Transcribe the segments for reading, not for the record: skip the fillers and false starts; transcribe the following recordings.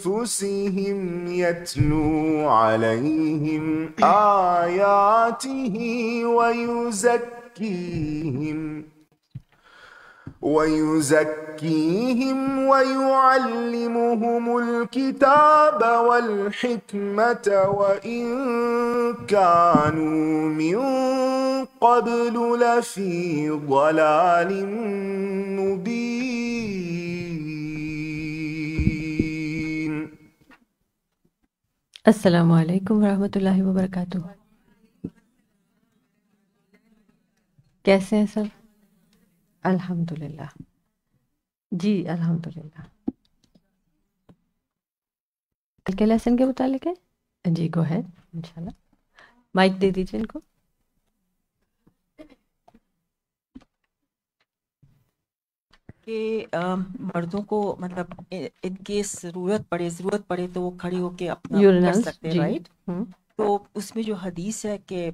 أنفسهم يتلو عليهم آياته ويزكيهم ويعلمهم الكتاب والحكمة وإن كانوا من قبل لفي ضلال مبين. السلام علیکم ورحمۃ اللہ وبرکاتہ. کیسے ہیں سب؟ الحمدللہ. جی الحمدللہ. کل کے لیسن کے متعلق ہے؟ جی گو ہیڈ انشاءاللہ. مائک دے دیجیے ان کو. کہ مردوں کو مطلب ان کیس ضرورت پڑے تو وہ کھڑے ہو کے اپنا کر سکتے ہیں، رائٹ؟ تو اس میں جو حدیث ہے کہ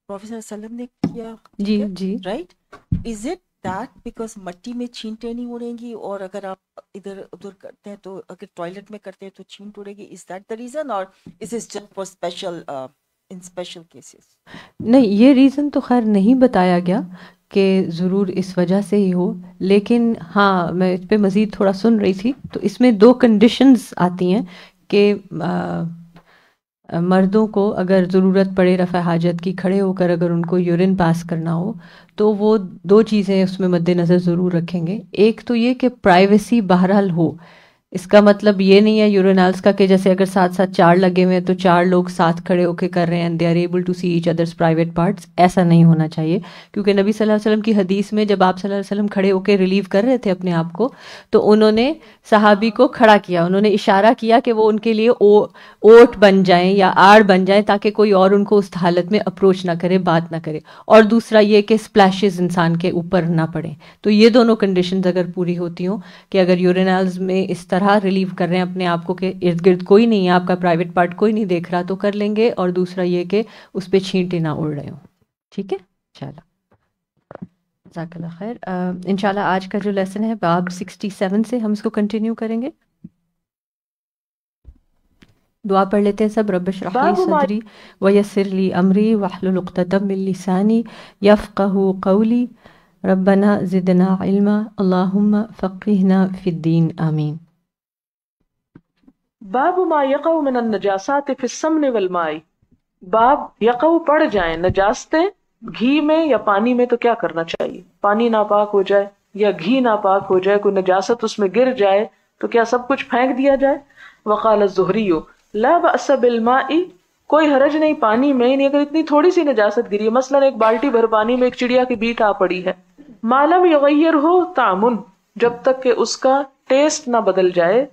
پروفیسر صلی اللہ علیہ وسلم نے کیا، جی جی right, is it that because مٹی میں چھینٹیں نہیں اڑیں گی، اور اگر آپ ادھر ادھر کرتے ہیں تو اگر ٹوائلٹ میں کرتے ہیں تو چھینٹ اڑے گی، از دیٹ دا ریزن اور is it just for special in special cases? نہیں، یہ ریزن تو خیر نہیں بتایا گیا کہ ضرور اس وجہ سے ہی ہو، لیکن ہاں میں اس پہ مزید تھوڑا سن رہی تھی تو اس میں دو کنڈیشنز آتی ہیں کہ مردوں کو اگر ضرورت پڑے رفع حاجت کی، کھڑے ہو کر اگر ان کو یورین پاس کرنا ہو تو وہ دو چیزیں اس میں مد نظر ضرور رکھیں گے. ایک تو یہ کہ پرائیویسی بہرحال ہو. اس کا مطلب یہ نہیں ہے یورینالس کا کہ جیسے اگر ساتھ ساتھ چار لگے ہوئے ہیں تو چار لوگ ساتھ کھڑے ہو کے کر رہے ہیں and they are able to see each others private parts. ایسا نہیں ہونا چاہیے، کیونکہ نبی صلی اللہ علیہ وسلم کی حدیث میں جب آپ صلی اللہ علیہ وسلم کھڑے ہو کے ریلیو کر رہے تھے اپنے آپ کو تو انہوں نے صحابی کو کھڑا کیا، انہوں نے اشارہ کیا کہ وہ ان کے لیے اوٹ بن جائیں یا آڑ بن جائیں تاکہ کوئی اور ان کو اس حالت میں اپروچ نہ کرے، بات نہ کرے. اور دوسرا یہ کہ سپلیشز انسان کے اوپر نہ پڑیں. تو یہ دونوں کنڈیشنز اگر پوری ہوتی ہوں کہ اگر یورینالز میں اس طرح ریلیو کر رہے ہیں اپنے آپ کو کہ ارد گرد کوئی نہیں ہے، آپ کا پرائیویٹ پارٹ کوئی نہیں دیکھ رہا، تو کر لیں گے. اور دوسرا یہ کہ اس پہ چھینٹے نہ اڑ رہے ہوں. ٹھیک ہے انشاءاللہ. جزاک اللہ خیر. انشاءاللہ آج کا جو لیسن ہے باب 67 سے ہم اس کو کنٹینیو کریں گے. دعا پڑھ لیتے ہیں سب. رب اشرح لی صدری ویسر لی امری واحلل عقدۃ من لسانی یفقہوا قولی ربنا زدنا علما اللہم فقہنا فی الدین آمین. باب ما یقع من النجاسات فی السمن والماء. باب یقع پڑ جائیں نجاستیں گھی میں یا پانی میں تو کیا کرنا چاہیے؟ پانی ناپاک ہو جائے یا گھی ناپاک ہو جائے، کوئی نجاست اس میں گر جائے تو کیا سب کچھ پھینک دیا جائے؟ وقال الزہری لا بأس بالماء، کوئی حرج نہیں پانی میں، یعنی اگر اتنی تھوڑی سی نجاست گری ہے، مثلا ایک بالٹی بھر پانی میں ایک چڑیا کی بیٹ آ پڑی ہے، ما لم یغیر ہو طعم، جب تک کہ اس کا ٹیسٹ نہ بدل جائے،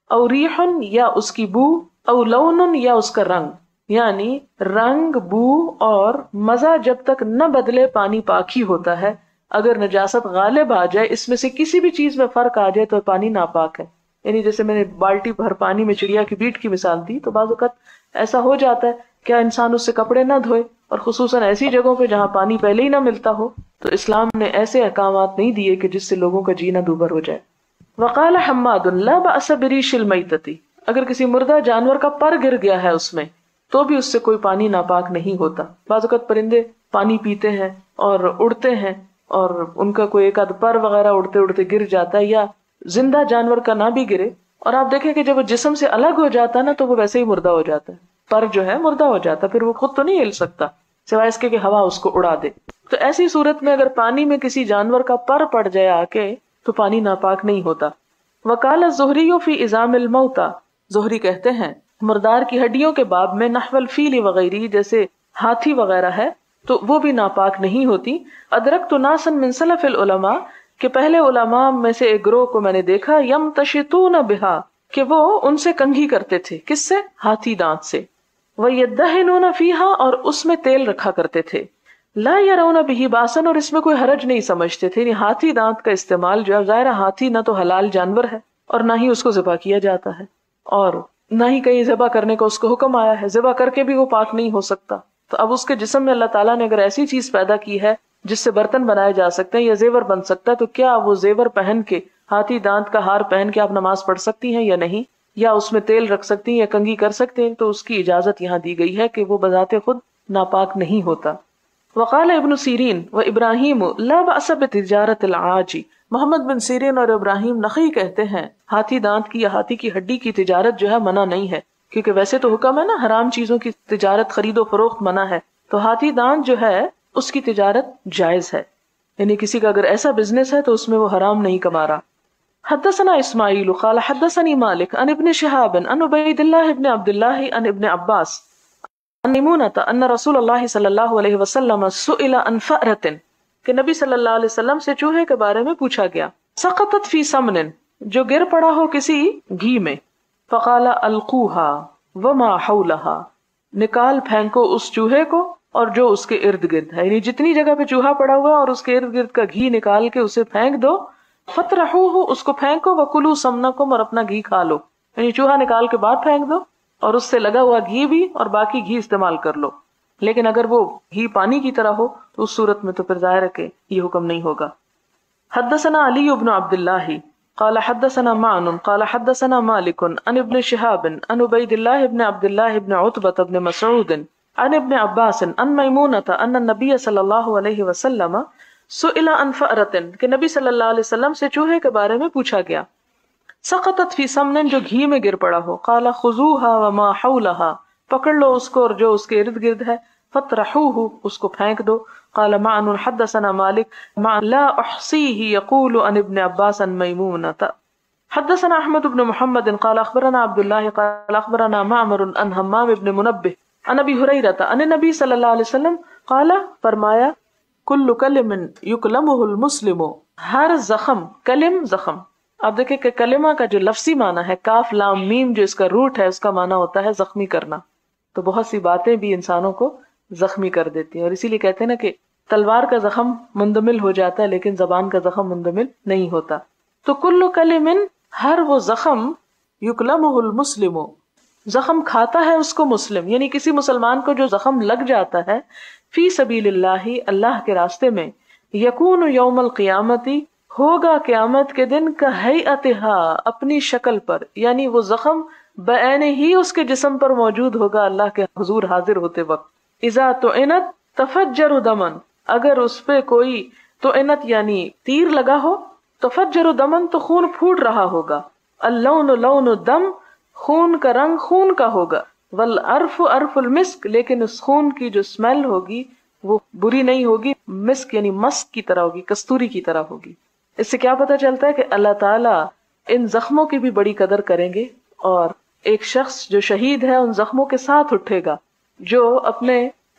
او ریح یا اس کی بو، او لون یا اس کا رنگ، یعنی رنگ، بو اور مزہ جب تک نہ بدلے پانی پاک ہی ہوتا ہے. اگر نجاست غالب آ جائے، اس میں سے کسی بھی چیز میں فرق آ جائے تو پانی ناپاک ہے. یعنی جیسے میں نے بالٹی بھر پانی میں چڑیا کی بیٹ کی مثال دی، تو بعض اوقات ایسا ہو جاتا ہے کیا انسان اس سے کپڑے نہ دھوئے، اور خصوصاً ایسی جگہوں پہ جہاں پانی پہلے ہی نہ ملتا ہو، تو اسلام نے ایسے احکامات نہیں دیے کہ جس سے لوگوں کا جینا دوبھر ہو جائے. وقال حماد لا بأس بریش المیتۃ، اگر کسی مردہ جانور کا پر گر گیا ہے اس میں تو بھی اس سے کوئی پانی ناپاک نہیں ہوتا. بعض اوقات پرندے پانی پیتے ہیں اور اڑتے ہیں اور ان کا کوئی ایک آدھ پر وغیرہ اڑتے اڑتے گر جاتا ہے، یا زندہ جانور کا نہ بھی گرے، اور آپ دیکھیں کہ جب وہ جسم سے الگ ہو جاتا ہے نا تو وہ ویسے ہی مردہ ہو جاتا ہے، پر جو ہے مردہ ہو جاتا ہے، پھر وہ خود تو نہیں ہل سکتا سوائے اس کے کہ ہوا اس کو اڑا دے. تو ایسی صورت میں اگر پانی میں کسی جانور کا پر پڑ جائے آ کے تو پانی ناپاک نہیں ہوتا. وقال الزہری فی اعظام الموتى، زہری کہتے ہیں مردار کی ہڈیوں کے باب میں نحو الفیل وغیرہ، جیسے ہاتھی وغیرہ ہے تو وہ بھی ناپاک نہیں ہوتی. ادرکت ناسا من سلف العلماء، کہ پہلے علماء میں سے ایک گروہ کو میں نے دیکھا، یمتشطون بہا، کہ وہ ان سے کنگھی کرتے تھے. کس سے؟ ہاتھی دانت سے. ویدہنون فیہا، اور اس میں تیل رکھا کرتے تھے. لا یرون بہ باسن، اور اس میں کوئی حرج نہیں سمجھتے تھے. یعنی ہاتھی دانت کا استعمال جو ہے، ظاہر ہاتھی نہ تو حلال جانور ہے اور نہ ہی اس کو ذبح کیا جاتا ہے، اور نہ ہی کہیں ذبح کرنے کا اس کو حکم آیا ہے، ذبح کر کے بھی وہ پاک نہیں ہو سکتا. تو اب اس کے جسم میں اللہ تعالیٰ نے اگر ایسی چیز پیدا کی ہے جس سے برتن بنائے جا سکتے ہیں یا زیور بن سکتا ہے، تو کیا وہ زیور پہن کے، ہاتھی دانت کا ہار پہن کے آپ نماز پڑھ سکتی ہیں یا نہیں؟ یا اس میں تیل رکھ سکتے ہیں یا کنگھی کر سکتے ہیں تو اس کی اجازت یہاں دی گئی ہے کہ وہ بذات خود ناپاک نہیں ہوتا. وقال ابن سیرین و ابراہیم لا بأس بتجارت العاجی، محمد بن سیرین اور ابراہیم نخعی کہتے ہیں ہاتھی دانت کی یا ہاتھی کی ہڈی کی تجارت جو ہے منع نہیں ہے، کیونکہ ویسے تو حکم ہے نا حرام چیزوں کی تجارت خرید و فروخت منع ہے، تو ہاتھی دانت جو ہے اس کی تجارت جائز ہے، یعنی کسی کا اگر ایسا بزنس ہے تو اس میں وہ حرام نہیں کما رہا. حدثنا اسماعیل قال حدثني مالک عن ابن شہاب عن عبید اللہ ابن عبد اللہ عن ابن عباس عن میمونۃ ان رسول اللہ صلی اللہ علیہ وسلم سئل عن فأرۃ، کہ نبی صلی اللہ علیہ وسلم سے چوہے کے بارے میں پوچھا گیا، سقطت فی سمن، جو گر پڑا ہو کسی گھی میں، فقال القوها وما حولها، نکال پھینکو اس چوہے کو اور جو اس کے ارد گرد ہے، یعنی جتنی جگہ پہ چوہا پڑا ہوا اور اس کے ارد گرد کا گھی نکال کے اسے پھینک دو، فطرحوہ، اس کو پھینکو، وکلوا سمنکم، اور اپنا گھی کھا لو، یعنی چوہا نکال کے بعد پھینک دو اور اس سے لگا ہوا گھی بھی اور باقی گھی استعمال کر لو. لیکن اگر وہ گھی پانی کی طرح ہو تو اس صورت میں تو پھر ظاہر ہے کہ یہ حکم نہیں ہوگا. حدثنا علی بن عبد اللہ قال حدثنا معن قال حدثنا مالک عن ابن شہاب عن عبید اللہ بن عبد اللہ بن عتبہ بن مسعود عن ابن عباس عن میمونۃ ان النبی صلی اللہ علیہ وسلم سئل عن فأرۃ، کہ نبی صلی اللہ علیہ وسلم سے چوہے کے بارے میں پوچھا گیا، سقطت فی سمن، جو گھی میں گر پڑا ہو، قال خذوها وما حولها، پکڑ لو اس کو اور جو اس کے ارد گرد ہے، فطرحوه، اس کو پھینک دو. قال معن حدثنا مالک مع لا احصیه یقول عن ابن عباس عن میمونۃ. حدثنا احمد بن محمد قال اخبرنا عبد الله قال اخبرنا معمر عن حمام بن منبه عن ابی ہریرہ عن النبی صلی اللہ علیہ وسلم قال، فرمایا، کل کلم یکلمہ المسلم، ہر زخم، کلم زخم، آپ دیکھیں کہ کلمہ کا جو لفظی معنی ہے کاف لام میم، جو اس کا روٹ ہے اس کا معنی ہوتا ہے زخمی کرنا، تو بہت سی باتیں بھی انسانوں کو زخمی کر دیتی ہیں، اور اسی لیے کہتے ہیں نا کہ تلوار کا زخم مندمل ہو جاتا ہے لیکن زبان کا زخم مندمل نہیں ہوتا. تو کل کلم، ہر وہ زخم، یکلمہ المسلم، زخم کھاتا ہے اس کو مسلم، یعنی کسی مسلمان کو جو زخم لگ جاتا ہے فی سبیل اللہ، اللہ کے راستے میں، یکون یوم القیامتی، ہوگا قیامت کے دن کا ہیئتھا، اپنی شکل پر، یعنی وہ زخم بعین ہی اس کے جسم پر موجود ہوگا اللہ کے حضور حاضر ہوتے وقت. اذا طعنت تفجر دمن، اگر اس پہ کوئی طعنت یعنی تیر لگا ہو، تفجر دمن تو خون پھوٹ رہا ہوگا، اللون لون الدم، خون کا رنگ خون کا ہوگا، والعرف عرف المسک، لیکن اس خون کی جو اسمیل ہوگی وہ بری نہیں ہوگی، مسک یعنی مسک کی طرح ہوگی، کستوری کی طرح ہوگی. اس سے کیا پتہ چلتا ہے کہ اللہ تعالیٰ ان زخموں کی بھی بڑی قدر کریں گے، اور ایک شخص جو شہید ہے ان زخموں کے ساتھ اٹھے گا، جو اپنے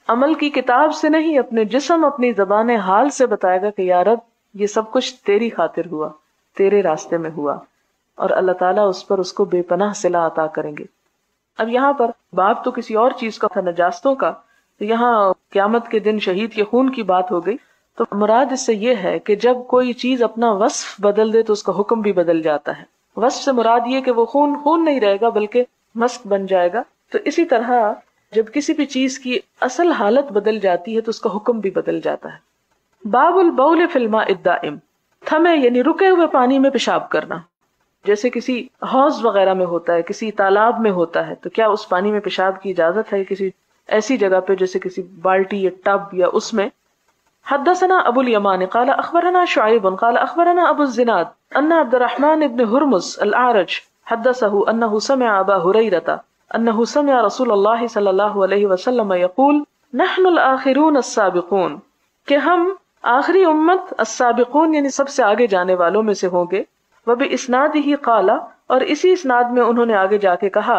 عمل کی کتاب سے نہیں، اپنے جسم، اپنی زبان حال سے بتائے گا کہ یا رب یہ سب کچھ تیری خاطر ہوا، تیرے راستے میں ہوا، اور اللہ تعالیٰ اس پر اس کو بے پناہ صلہ عطا کریں گے. اب یہاں پر باب تو کسی اور چیز کا تھا، نجاستوں کا، تو یہاں قیامت کے دن شہید کے خون کی بات ہو گئی. تو مراد اس سے یہ ہے کہ جب کوئی چیز اپنا وصف بدل دے تو اس کا حکم بھی بدل جاتا ہے. وصف سے مراد یہ کہ وہ خون خون نہیں رہے گا بلکہ مسک بن جائے گا. تو اسی طرح جب کسی بھی چیز کی اصل حالت بدل جاتی ہے تو اس کا حکم بھی بدل جاتا ہے. باب البول فی الماء الدائم، تھمے یعنی رکے ہوئے پانی میں پیشاب کرنا. جیسے کسی حوض وغیرہ میں ہوتا ہے، کسی تالاب میں ہوتا ہے، تو کیا اس پانی میں پیشاب کی اجازت ہے کسی ایسی جگہ پہ جیسے کسی بالٹی یا ٹب یا اس میں؟ حدثنا ابو الیمان قال اخبرنا شعیب قال اخبرنا ابو الزناد ان عبد الرحمن بن ہرمز الاعرج حدثه انه سمع ابا ہریرہ انه سمع رسول اللہ صلی اللہ علیہ وسلم یقول نحن الآخرون السابقون، کہ ہم آخری امت، السابقون یعنی سب سے آگے جانے والوں میں سے ہوں گے. وباسنادہ قال، اور اسی اسناد میں انہوں نے آگے جا کے کہا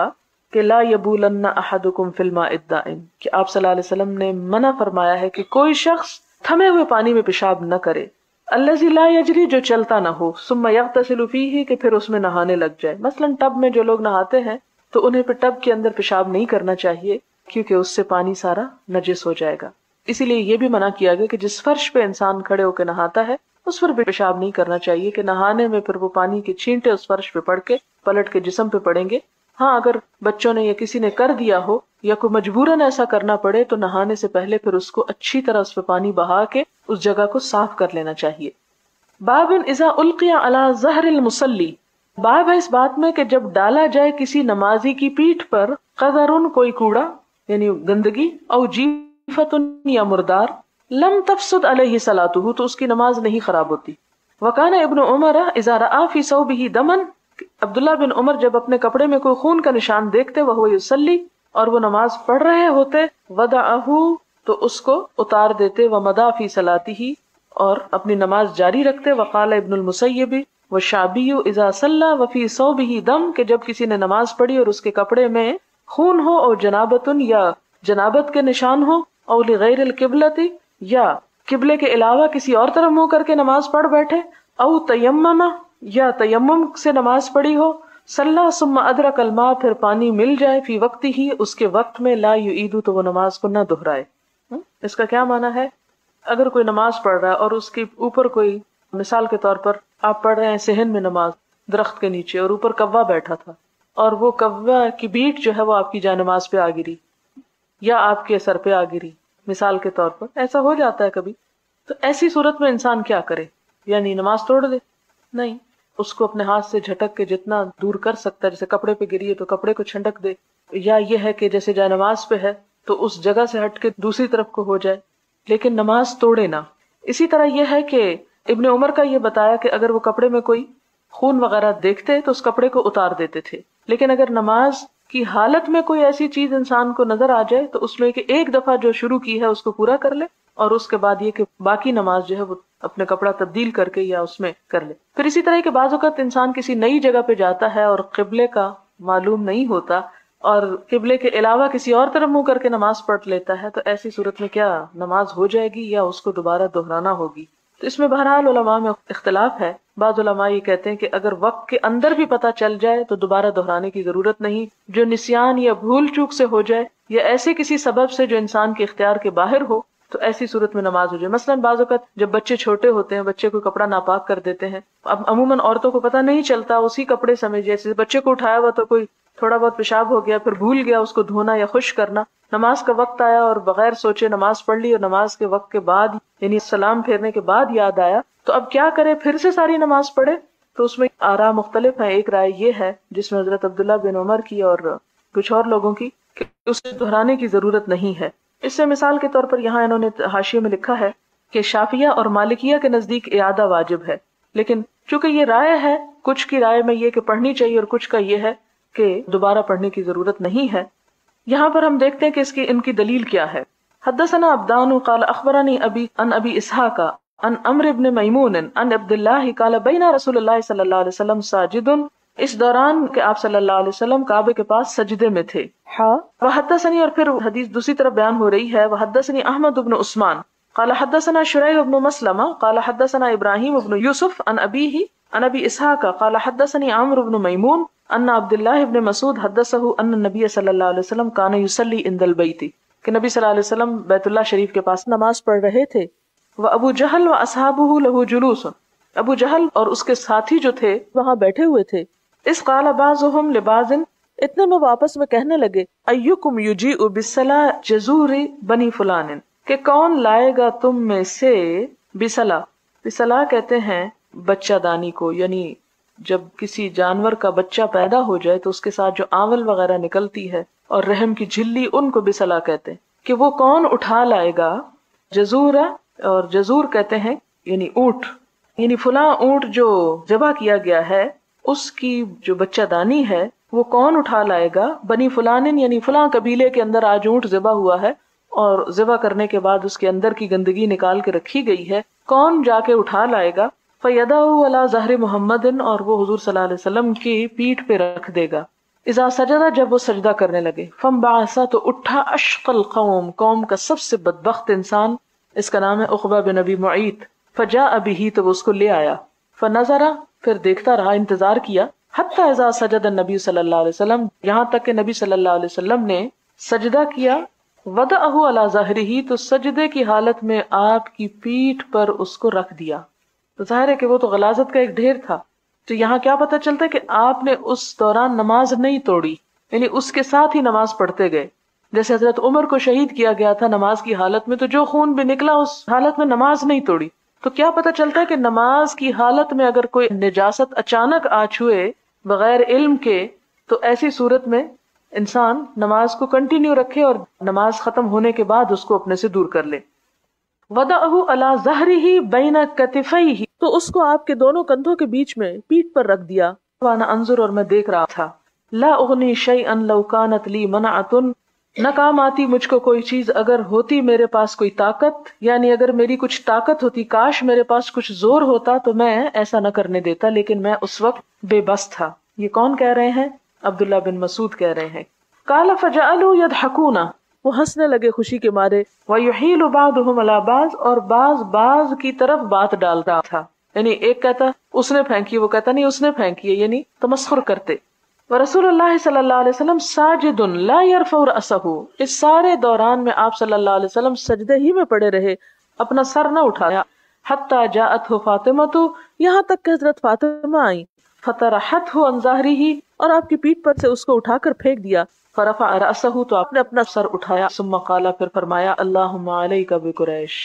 کہ لا یبولن احدکم فی الماء الدائم، کہ آپ صلی اللہ علیہ وسلم نے منع فرمایا ہے کہ کوئی شخص تھمے ہوئے پانی میں پیشاب نہ کرے. الذی لا یجری، جو چلتا نہ ہو، ثم یغتسل فیہ، کہ پھر اس میں نہانے لگ جائے. مثلا ٹب میں جو لوگ نہاتے ہیں تو انہیں پھر ٹب کے اندر پیشاب نہیں کرنا چاہیے کیونکہ اس سے پانی سارا نجس ہو جائے گا. اسی لیے یہ بھی منع کیا گیا کہ جس فرش پہ انسان کھڑے ہو کے نہاتا ہے اس پر بھی پیشاب نہیں کرنا چاہیے کہ نہانے میں پھر وہ پانی کے چھینٹے اس فرش پہ پڑ کے پلٹ کے جسم پہ پڑیں گے. ہاں اگر بچوں نے یا کسی نے کر دیا ہو یا کوئی مجبوراً ایسا کرنا پڑے تو نہانے سے پہلے پھر اس کو اچھی طرح اس پہ پانی بہا کے اس جگہ کو صاف کر لینا چاہیے. باب اذا القی علی ظہر المصلی، باب ہے اس بات میں کہ جب ڈالا جائے کسی نمازی کی پیٹھ پر قذرن کوئی کوڑا یعنی گندگی او جیفتن یا مردار لم تفسد علیہ صلاتہ تو اس کی نماز نہیں خراب ہوتی. وکان ابن عمر اذا رأى في ثوبه دما عبداللہ بن عمر جب اپنے کپڑے میں کوئی خون کا نشان دیکھتے وہو یصلی اور وہ نماز پڑھ رہے ہوتے ودعہ تو اس کو اتار دیتے ومضى في صلاته اور اپنی نماز جاری رکھتے. وقال ابن المسیب والشعبی اذا صلى وفي ثوبه دم کہ جب کسی نے نماز پڑھی اور اس کے کپڑے میں خون ہو اور جنابتن یا جنابت کے نشان ہو او لغیر القبلۃ یا قبلے کے علاوہ کسی اور طرف منہ کر کے نماز پڑھ بیٹھے او تیمم یا تیمم سے نماز پڑھی ہو صلی ثم ادرک الماء پھر پانی مل جائے فی وقت ہی اس کے وقت میں لا یعید تو وہ نماز کو نہ دہرائے. اس کا کیا معنی ہے؟ اگر کوئی نماز پڑھ رہا ہے اور اس کے اوپر کوئی مثال کے طور پر آپ پڑھ رہے ہیں صحن میں نماز درخت کے نیچے اور اوپر کوا بیٹھا تھا اور وہ کوا کی بیٹ جو ہے وہ آپ کی جانماز پہ آ گری یا آپ کے سر پہ آ گری مثال کے طور پر، ایسا ہو جاتا ہے کبھی. تو ایسی صورت میں انسان کیا کرے؟ یعنی نماز توڑ دے؟ نہیں، اس کو اپنے ہاتھ سے جھٹک کے جتنا دور کر سکتا ہے، جیسے کپڑے پہ گری ہے تو کپڑے کو چھنٹک دے، یا یہ ہے کہ جیسے جائے نماز پہ ہے تو اس جگہ سے ہٹ کے دوسری طرف کو ہو جائے، لیکن نماز توڑے نہ. اسی طرح یہ ہے کہ ابن عمر کا یہ بتایا کہ اگر وہ کپڑے میں کوئی خون وغیرہ دیکھتے تو اس کپڑے کو اتار دیتے تھے، لیکن اگر نماز کی حالت میں کوئی ایسی چیز انسان کو نظر آ جائے تو اس میں کہ ایک دفعہ جو شروع کی ہے اس کو پورا کر لے اور اس کے بعد یہ کہ باقی نماز جو ہے وہ اپنے کپڑا تبدیل کر کے یا اس میں کر لے. پھر اسی طرح کہ بعض اوقات انسان کسی نئی جگہ پہ جاتا ہے اور قبلے کا معلوم نہیں ہوتا اور قبلے کے علاوہ کسی اور طرف منہ کر کے نماز پڑھ لیتا ہے، تو ایسی صورت میں کیا نماز ہو جائے گی یا اس کو دوبارہ دہرانا ہوگی؟ تو اس میں بہرحال علماء میں اختلاف ہے. بعض علماء یہ کہتے ہیں کہ اگر وقت کے اندر بھی پتہ چل جائے تو دوبارہ دہرانے کی ضرورت نہیں. جو نسیان یا بھول چوک سے ہو جائے یا ایسے کسی سبب سے جو انسان کے اختیار کے باہر ہو تو ایسی صورت میں نماز ہو جائے. مثلا بعض اوقات جب بچے چھوٹے ہوتے ہیں، بچے کو کپڑا ناپاک کر دیتے ہیں، اب عموماً عورتوں کو پتہ نہیں چلتا، اسی کپڑے سمجھ جیسے بچے کو اٹھایا ہوا تو کوئی تھوڑا بہت پیشاب ہو گیا، پھر بھول گیا اس کو دھونا یا خشک کرنا، نماز کا وقت آیا اور بغیر سوچے نماز پڑھ لی اور نماز کے وقت کے بعد یعنی سلام پھیرنے کے بعد یاد آیا تو اب کیا کرے؟ پھر سے ساری نماز پڑھے؟ تو اس میں آراء مختلف ہیں. ایک رائے یہ ہے جس میں حضرت عبداللہ بن عمر کی اور کچھ اور لوگوں کی کہ اسے دہرانے کی ضرورت نہیں ہے. اس سے مثال کے طور پر یہاں انہوں نے حاشیے میں لکھا ہے کہ شافعیہ اور مالکیہ کے نزدیک اعادہ واجب ہے، لیکن چونکہ یہ رائے ہے، کچھ کی رائے میں یہ کہ پڑھنی چاہیے اور کچھ کا یہ ہے کہ دوبارہ پڑھنے کی ضرورت نہیں ہے. یہاں پر ہم دیکھتے ہیں کہ ان کی دلیل کیا ہے. حدثنا عبدان قال اخبرنی ابی ان ابی اسحاق ان عمرو بن میمون ان عبد اللہ قال بین رسول اللہ صلی اللہ علیہ وسلم ساجد، اس دوران کہ آپ صلی اللہ علیہ وسلم کعبے کے پاس سجدے میں تھے. وحدثنی، اور پھر حدیث دوسری طرف بیان ہو رہی ہے، وحدثنی احمد بن عثمان قال حدثنا شریح بن مسلمہ قال حدثنا ابراہیم بن یوسف عن ابیہ عن ابی اسحاق قال حدثنی عمرو بن میمون ان عبد اللہ بن مسعود حدثہ ان النبی صلی اللہ علیہ وسلم کان یصلی عند البیت، کہ نبی صلی اللہ علیہ وسلم بیت اللہ شریف کے پاس نماز پڑھ رہے تھے. وابو جہل واصحابہ لہ جلوس، ابو جہل اور اس کے ساتھی جو تھے وہاں بیٹھے ہوئے تھے. اس قال بعضهم لبعض، اتنے میں واپس میں کہنے لگے ایکم یجیء بالصلاۃ جزور بنی فلان، کہ کون لائے گا تم میں سے بصلا، بصلا کہتے ہیں بچہ دانی کو، یعنی جب کسی جانور کا بچہ پیدا ہو جائے تو اس کے ساتھ جو آول وغیرہ نکلتی ہے اور رحم کی جھلی، ان کو بصلا کہتے ہیں، کہ وہ کون اٹھا لائے گا. جزورا، اور جزور کہتے ہیں یعنی اونٹ، یعنی فلاں اونٹ جو ذبح کیا گیا ہے اس کی جو بچہ دانی ہے وہ کون اٹھا لائے گا. بنی فلان یعنی فلاں قبیلے کے اندر آج اونٹ ذبح ہوا ہے اور ذبح کرنے کے بعد اس کے اندر کی گندگی نکال کے رکھی گئی ہے، کون جا کے اٹھا لائے گا. فَيَدَعُ عَلَى ظَهْرِ مُحَمَّدٍ، اور وہ حضور صلی اللہ علیہ وسلم کی پیٹھ پہ رکھ دے گا. اذا سجدہ، جب وہ سجدہ کرنے لگے. فَانْبَعَثَ، تو اٹھا اشق القوم، قوم کا سب سے بدبخت انسان، اس کا نام ہے عقبہ بن ابی معیط. فَجَاءَ بِهِ، تو وہ اس کو لے آیا. فَنَظَرَ، پھر دیکھتا رہا، انتظار کیا. حَتَّى اذا سجد النبی صلی اللہ علیہ وسلم، یہاں تک کہ نبی صلی اللہ علیہ وسلم نے سجدہ کیا. وَضَعَهُ عَلَى ظَهْرِهِ، تو سجدے کی حالت میں آپ کی پیٹھ پر اس کو رکھ دیا. تو ظاہر ہے کہ وہ تو غلاظت کا ایک ڈھیر تھا. تو یہاں کیا پتہ چلتا ہے کہ آپ نے اس دوران نماز نہیں توڑی، یعنی اس کے ساتھ ہی نماز پڑھتے گئے. جیسے حضرت عمر کو شہید کیا گیا تھا نماز کی حالت میں، تو جو خون بھی نکلا اس حالت میں نماز نہیں توڑی. تو کیا پتہ چلتا ہے کہ نماز کی حالت میں اگر کوئی نجاست اچانک آ چھوئے بغیر علم کے، تو ایسی صورت میں انسان نماز کو کنٹینیو رکھے اور نماز ختم ہونے کے بعد اس کو اپنے سے دور کر لے. وَضَعَهُ عَلَى ظَهْرِهِ بَيْنَ كَتِفَيْهِ، تو اس کو آپ کے دونوں کندھوں کے بیچ میں پیٹھ پر رکھ دیا. وَأَنَا أَنظُرُ، اور میں دیکھ رہا تھا. لَا أُغْنِي شَيْئًا لَوْ كَانَتْ لِي مَنَعَةٌ، نہ کام آتی مجھ کو کوئی چیز اگر ہوتی میرے پاس کوئی طاقت، یعنی اگر میری کچھ طاقت ہوتی، کاش میرے پاس کچھ زور ہوتا تو میں ایسا نہ کرنے دیتا، لیکن میں اس وقت بے بس تھا. یہ کون کہہ رہے ہیں؟ عبداللہ بن مسعود کہہ رہے ہیں. قال فجعلوا يضحكون، وہ ہنسنے لگے خوشی کے مارے. وَيُحِيلُ بَعْضُهُمْ عَلَى بَعْضٍ، اور بعض کی طرف بات ڈال رہا تھا، یعنی ایک کہتا اس نے پھینکی، وہ کہتا نہیں اس نے پھینکی ہے، یعنی تمسخر کرتے. ورسول اللہ صلی اللہ علیہ وسلم ساجد لا يرفع رأسه، اس سارے دوران میں آپ صلی اللہ علیہ وسلم سجدے ہی میں پڑے رہے، اپنا سر نہ اٹھایا. حتی جاءته فاطمہ، یہاں تک کہ حضرت فاطمہ آئیں. فطرحته عن ظهره، اور آپ کی پیٹھ پر سے اس کو اٹھا کر پھینک دیا. فرفع رأسه، تو آپ نے اپنا سر اٹھایا. ثم قال، پھر فرمایا اللہم علیک بقریش،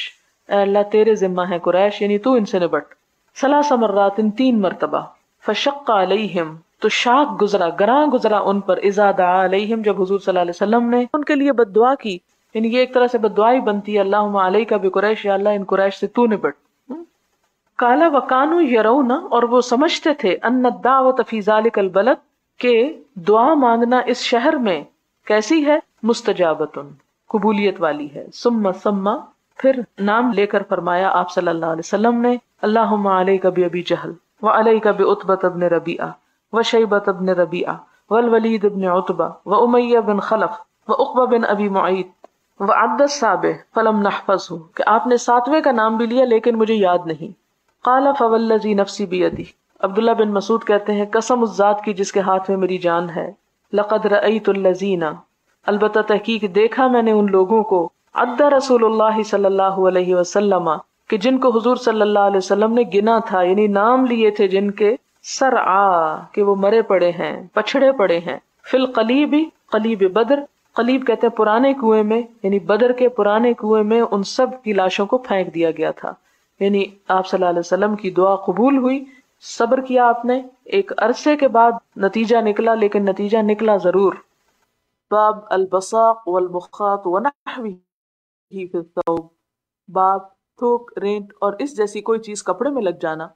اے اللہ تیرے ذمہ ہے قریش، یعنی تو ان سے نبٹ. ثلاث مرات، 3 مرتبہ. فشق علیہم، تو شاق گزرا، گراں گزرا ان پر. اذا دعا علیہم، جب حضور صلی اللہ علیہ وسلم نے ان کے لیے بد دعا کی، یعنی یہ ایک طرح سے بد دعا ہی بنتی ہے، اللہم علیک بقریش، یا اللہ ان قریش سے تو نبٹ. قال وکانوا یرون، اور وہ سمجھتے تھے، ان الدعوۃ فی ذلک البلد، کہ دعا مانگنا اس شہر میں کیسی ہے؟ مستجابتن، قبولیت والی ہے. ثم، پھر نام لے کر فرمایا آپ صلی اللہ علیہ وسلم نے، اللہم علیک بابی جہل، وعلیک بعتبۃ بن ربیعہ، وشیبۃ بن ربیعہ، والولید بن عتبہ، وامیہ بن خلف، وعقبہ بن ابی معیط، وعد السابع فلم نحفظہ، کہ آپ نے 7ویں کا نام بھی لیا لیکن مجھے یاد نہیں. قال فوالذی نفسی بیدہ، عبداللہ بن مسعود کہتے ہیں قسم اس ذات کی جس کے ہاتھ میں میری جان ہے، لقد رأیت الذین، البتہ تحقیق دیکھا میں نے ان لوگوں کو، عد رسول اللہ صلی اللہ علیہ وسلم، کہ جن کو حضور صلی اللہ علیہ وسلم نے گنا تھا، یعنی نام لیے تھے جن کے، سرعا، کہ وہ مرے پڑے ہیں، پچھڑے پڑے ہیں. فی القلیب، قلیب بدر، قلیب کہتے ہیں پرانے کنویں میں، یعنی بدر کے پرانے کنویں میں ان سب کی لاشوں کو پھینک دیا گیا تھا. یعنی آپ صلی اللہ علیہ وسلم کی دعا قبول ہوئی، صبر کیا آپ نے، ایک عرصے کے بعد نتیجہ نکلا، لیکن نتیجہ نکلا ضرور. باب البصاق والمخاط ونحوه فی الثوب، باب تھوک، رینٹ اور اس جیسی کوئی چیز کپڑے میں لگ جانا،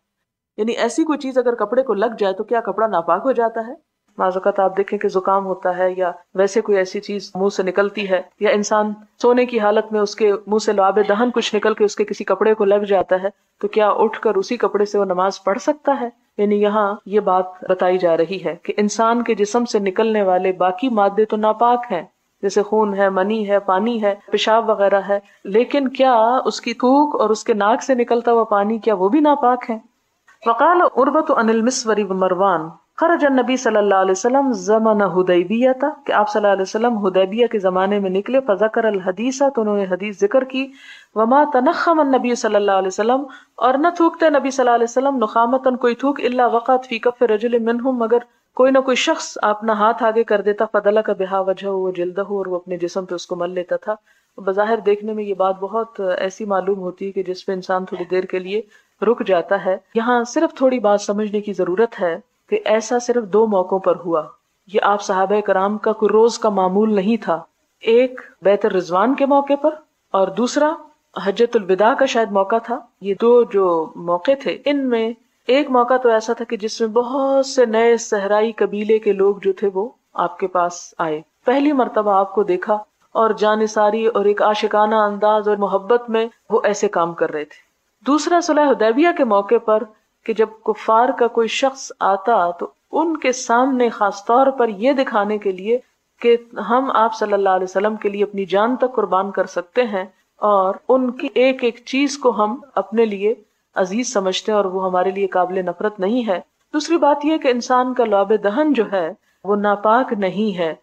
یعنی ایسی کوئی چیز اگر کپڑے کو لگ جائے تو کیا کپڑا ناپاک ہو جاتا ہے؟ بعض اوقات آپ دیکھیں کہ زکام ہوتا ہے یا ویسے کوئی ایسی چیز منہ سے نکلتی ہے، یا انسان سونے کی حالت میں اس کے منہ سے لعاب دہن کچھ نکل کے اس کے کسی کپڑے کو لگ جاتا ہے، تو کیا اٹھ کر اسی کپڑے سے وہ نماز پڑھ سکتا ہے؟ یعنی یہاں یہ بات بتائی جا رہی ہے کہ انسان کے جسم سے نکلنے والے باقی مادے تو ناپاک ہیں، جیسے خون ہے، منی ہے، پانی ہے، پیشاب وغیرہ ہے، لیکن کیا اس کی تھوک اور اس کے ناک سے نکلتا ہوا پانی کیا وہ بھی ناپاک ہے؟ وقال عروۃ عن المسور ومروان خرج النبی صلی اللہ علیہ وسلم زمن حدیبیہ، کہ آپ صلی اللہ علیہ وسلم حدیبیہ کے زمانے میں نکلے. فذکر الحدیث، تو انہوں نے حدیث ذکر کی. وما تنخم النبی صلی اللہ علیہ وسلم، اور نہ تھوکتے نبی صلی اللہ علیہ وسلم، نخامتن کوئی تھوک، الا وقعت فی کف رجل منہم، مگر کوئی نہ کوئی شخص اپنا ہاتھ آگے کر دیتا، فدلک بہا وجہہ وجلدہ، اور وہ اپنے جسم پہ اس کو مل لیتا تھا. بظاہر دیکھنے میں یہ بات بہت ایسی معلوم ہوتی ہے کہ جس پہ انسان تھوڑی دیر کے لیے رک جاتا ہے. یہاں صرف تھوڑی بات سمجھنے کی ضرورت ہے کہ ایسا صرف 2 موقعوں پر ہوا. یہ آپ صحابہ کرام کا کوئی روز کا معمول نہیں تھا. ایک بیت الرضوان کے موقع پر، اور دوسرا حجۃ الوداع کا شاید موقع تھا. یہ 2 جو موقع تھے، ان میں ایک موقع تو ایسا تھا کہ جس میں بہت سے نئے صحرائی قبیلے کے لوگ جو تھے وہ آپ کے پاس آئے، پہلی مرتبہ آپ کو دیکھا، اور جانثاری اور ایک عاشقانہ انداز اور محبت میں وہ ایسے کام کر رہے تھے. دوسرا صلح حدیبیہ کے موقع پر کہ جب کفار کا کوئی شخص آتا تو ان کے سامنے خاص طور پر یہ دکھانے کے لیے کہ ہم آپ صلی اللہ علیہ وسلم کے لیے اپنی جان تک قربان کر سکتے ہیں، اور ان کی ایک ایک چیز کو ہم اپنے لیے عزیز سمجھتے ہیں اور وہ ہمارے لیے قابل نفرت نہیں ہے. دوسری بات یہ کہ انسان کا لعاب دہن جو ہے وہ ناپاک نہیں ہے.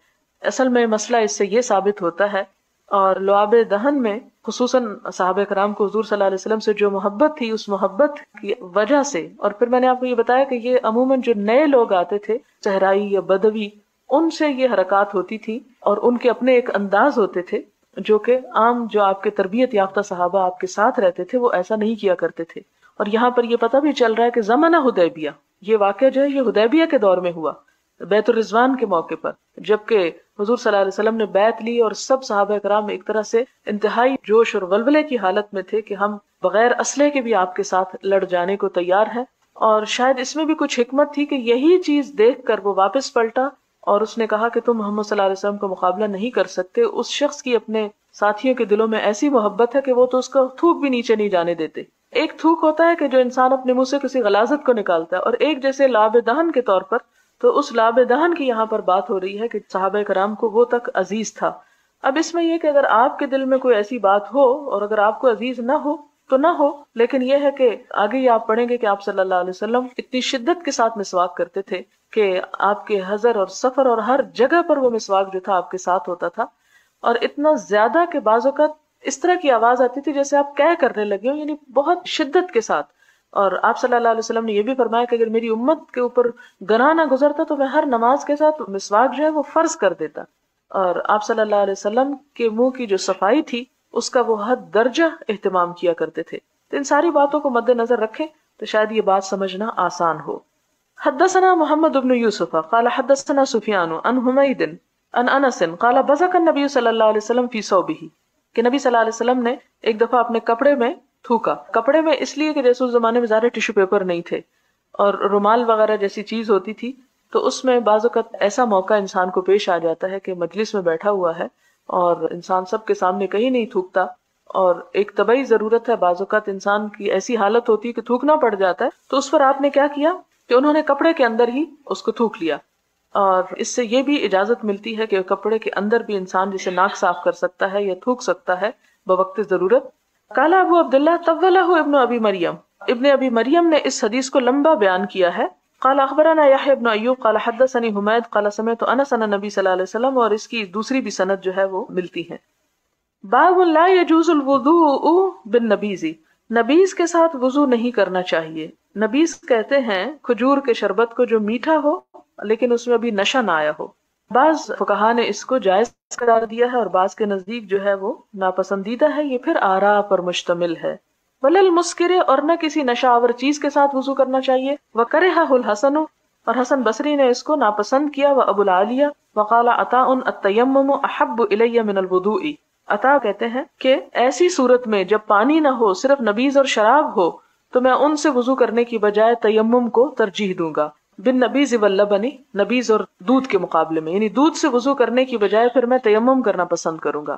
اصل میں مسئلہ اس سے یہ ثابت ہوتا ہے، اور لعاب دہن میں خصوصاً صحابہ کرام کو حضور صلی اللہ علیہ وسلم سے جو محبت تھی، اس محبت کی وجہ سے، اور پھر میں نے آپ کو یہ بتایا کہ یہ عموماً جو نئے لوگ آتے تھے، صحرائی یا بدوی، ان سے یہ حرکات ہوتی تھی، اور ان کے اپنے ایک انداز ہوتے تھے جو کہ عام جو آپ کے تربیت یافتہ صحابہ آپ کے ساتھ رہتے تھے وہ ایسا نہیں کیا کرتے تھے. اور یہاں پر یہ پتہ بھی چل رہا ہے کہ زمانہ حدیبیہ، یہ واقعہ جو ہے یہ حدیبیہ کے دور میں ہوا، بیت الرضوان کے موقع پر، جبکہ حضور صلی اللہ علیہ وسلم نے بیعت لی اور سب صحابہ کرام ایک طرح سے انتہائی جوش اور ولولے کی حالت میں تھے کہ ہم بغیر اسلحے کے بھی آپ کے ساتھ لڑ جانے کو تیار ہیں. اور شاید اس میں بھی کچھ حکمت تھی کہ یہی چیز دیکھ کر وہ واپس پلٹا اور اس نے کہا کہ تم محمد صلی اللہ علیہ وسلم کا مقابلہ نہیں کر سکتے. اس شخص کی اپنے ساتھیوں کے دلوں میں ایسی محبت ہے کہ وہ تو اس کا تھوک بھی نیچے نہیں جانے دیتے. ایک تھوک ہوتا ہے کہ جو انسان اپنے منہ سے کسی غلاظت کو نکالتا ہے، اور ایک جیسے لاب دہن کے طور پر، تو اس لاب دہن کی یہاں پر بات ہو رہی ہے کہ صحابہ کرام کو وہ تک عزیز تھا. اب اس میں یہ کہ اگر آپ کے دل میں کوئی ایسی بات ہو اور اگر آپ کو عزیز نہ ہو تو نہ ہو، لیکن یہ ہے کہ آگے یہ آپ پڑھیں گے کہ آپ صلی اللہ علیہ وسلم اتنی شدت کے ساتھ مسواک کرتے تھے کہ آپ کے حضر اور سفر اور ہر جگہ پر وہ مسواک جو تھا آپ کے ساتھ ہوتا تھا، اور اتنا زیادہ کہ بعض اوقات اس طرح کی آواز آتی تھی جیسے آپ کہہ کرنے لگے ہو، یعنی بہت شدت کے ساتھ. اور آپ صلی اللہ علیہ وسلم نے یہ بھی فرمایا کہ اگر میری امت کے اوپر گناہ نہ گزرتا تو میں ہر نماز کے ساتھ مسواک جو ہے وہ فرض کر دیتا. اور آپ صلی اللہ علیہ وسلم کے منہ کی جو صفائی تھی اس کا وہ حد درجہ اہتمام کیا کرتے تھے. تو ان ساری باتوں کو مد نظر رکھیں تو شاید یہ بات سمجھنا آسان ہو. حدثنا محمد بن یوسف قال حدثنا سفیان عن حمید عن انس قال بزق النبی صلی اللہ علیہ وسلم فی ثوبہ، کہ نبی صلی اللہ علیہ وسلم نے ایک دفعہ اپنے کپڑے میں تھوکا. کپڑے میں اس لیے کہ جیسے اس زمانے میں زیادہ ٹیشو پیپر نہیں تھے اور رومال وغیرہ جیسی چیز ہوتی تھی، تو اس میں بعض اوقات ایسا موقع انسان کو پیش آ جاتا ہے کہ مجلس میں بیٹھا ہوا ہے اور انسان سب کے سامنے کہیں نہیں تھوکتا، اور ایک طبعی ضرورت ہے، بعض اوقات انسان کی ایسی حالت ہوتی ہے کہ تھوکنا پڑ جاتا ہے. تو اس پر آپ نے کیا کیا کہ انہوں نے کپڑے کے اندر ہی اس کو تھوک لیا. اور اس سے یہ بھی اجازت ملتی ہے کہ کپڑے کے اندر بھی انسان جسے ناک صاف کر سکتا ہے یا تھوک سکتا ہے بوقت ضرورت. قال ابو عبداللہ طولہ ابن ابی مریم، ابن ابی مریم نے اس حدیث کو لمبا بیان کیا ہے. قال اخبرنا یحیی بن ایوب قال حدثنی حمید قال سمعت انس عن النبی صلی اللہ علیہ وسلم، اور اس کی دوسری بھی سند جو ہے وہ ملتی ہے. باب لا يجوز الوضوء بالنبیذ، نبیذ کے ساتھ وضو نہیں کرنا چاہیے. نبیذ کہتے ہیں کھجور کے شربت کو جو میٹھا ہو لیکن اس میں ابھی نشہ نہ آیا ہو. بعض فقہا نے اس کو جائز قرار دیا ہے اور بعض کے نزدیک جو ہے وہ ناپسندیدہ ہے. یہ پھر آراء پر مشتمل ہے. ولل مسکر، اور نہ کسی نشہ آور چیز کے ساتھ وضو کرنا چاہیے. وکرہہ الحسن، اور حسن بصری نے اس کو ناپسند کیا. وابو العالیہ وقال عطاء التیمم احب الی من الوضوء، عطا کہتے ہیں کہ ایسی صورت میں جب پانی نہ ہو صرف نبیذ اور شراب ہو تو میں ان سے وضو کرنے کی بجائے تیمم کو ترجیح دوں گا. بن نبیذ واللبن، نبیذ اور دودھ کے مقابلے میں، یعنی دودھ سے وضو کرنے کی بجائے پھر میں تیمم کرنا پسند کروں گا.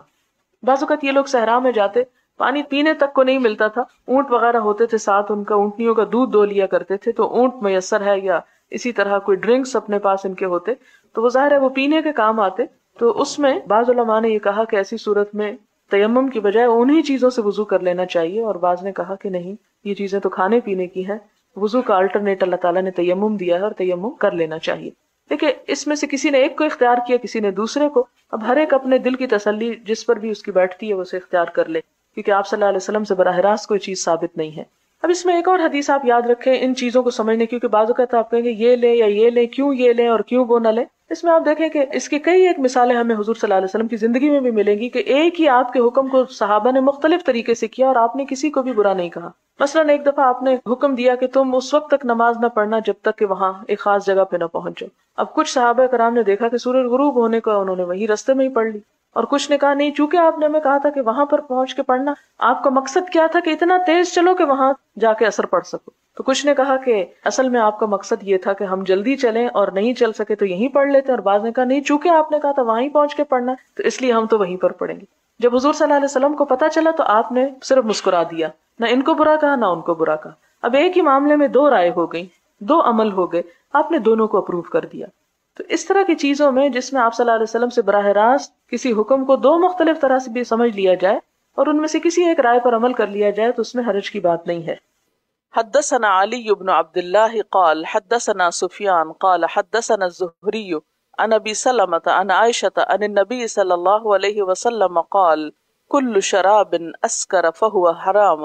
بعض اوقات یہ لوگ صحرا میں جاتے، پانی پینے تک کو نہیں ملتا تھا، اونٹ وغیرہ ہوتے تھے ساتھ، ان کا اونٹنیوں کا دودھ دو لیا کرتے تھے، تو اونٹ میسر ہے یا اسی طرح کوئی ڈرنکس اپنے پاس ان کے ہوتے تو وہ ظاہر ہے وہ پینے کے کام آتے. تو اس میں بعض علماء نے یہ کہا کہ ایسی صورت میں تیمم کی بجائے انہی چیزوں سے وضو کر لینا چاہیے، اور بعض نے کہا کہ نہیں، یہ چیزیں تو کھانے پینے کی ہیں، وضو کا الٹرنیٹ اللہ تعالیٰ نے تیمم دیا ہے اور تیمم کر لینا چاہیے. دیکھیں اس میں سے کسی نے ایک کو اختیار کیا، کسی نے دوسرے کو. اب ہر ایک اپنے دل کی تسلی جس پر بھی اس کی بیٹھتی ہے وہ اسے اختیار کر لے، کیونکہ آپ صلی اللہ علیہ وسلم سے براہ راست کوئی چیز ثابت نہیں ہے. اب اس میں ایک اور حدیث آپ یاد رکھیں ان چیزوں کو سمجھنے، کیونکہ بعض اوقات آپ کہیں گے یہ لیں یا یہ لیں، کیوں یہ لیں اور کیوں وہ نہ لیں. اس میں آپ دیکھیں کہ اس کی کئی ایک مثالیں ہمیں حضور صلی اللہ علیہ وسلم کی زندگی میں بھی ملیں گی کہ ایک ہی آپ کے حکم کو صحابہ نے مختلف طریقے سے کیا اور آپ نے کسی کو بھی برا نہیں کہا. مثلاً ایک دفعہ آپ نے حکم دیا کہ تم اس وقت تک نماز نہ پڑھنا جب تک کہ وہاں ایک خاص جگہ پہ نہ پہنچو. اب کچھ صحابہ کرام نے دیکھا کہ سورج غروب ہونے کا انہوں نے وہی رستے میں ہی پڑھ لی، اور کچھ نے کہا نہیں، چونکہ آپ نے ہمیں کہا تھا کہ وہاں پر پہنچ کے پڑھنا، آپ کا مقصد کیا تھا کہ اتنا تیز چلو کہ وہاں جا کے اثر پڑھ سکو. تو کچھ نے کہا کہ اصل میں آپ کا مقصد یہ تھا کہ ہم جلدی چلیں اور نہیں چل سکے تو یہیں پڑھ لیتے، اور بعض نے کہا نہیں، چونکہ آپ نے کہا تھا وہیں پہنچ کے پڑھنا تو اس لیے ہم تو وہیں پر پڑھیں گے. جب حضور صلی اللہ علیہ وسلم کو پتا چلا تو آپ نے صرف مسکرا دیا، نہ ان کو برا کہا نہ ان کو برا کہا. اب ایک ہی معاملے میں دو رائے ہو گئی، دو عمل ہو گئے، آپ نے دونوں کو اپروو کر دیا. تو اس طرح کی چیزوں میں جس میں آپ صلی اللہ علیہ وسلم سے براہ راست کسی حکم کو دو مختلف طرح سے بھی سمجھ لیا جائے اور ان میں سے کسی ایک رائے پر عمل کر لیا جائے تو اس میں حرج کی بات نہیں ہے. حدثنا علی بن عبد اللہ قال حدثنا سفیان قال حدثنا الزہری عن ابی سلمۃ عن عائشۃ عن النبی صلی اللہ علیہ وسلم قال کل شراب اسکر فہو حرام.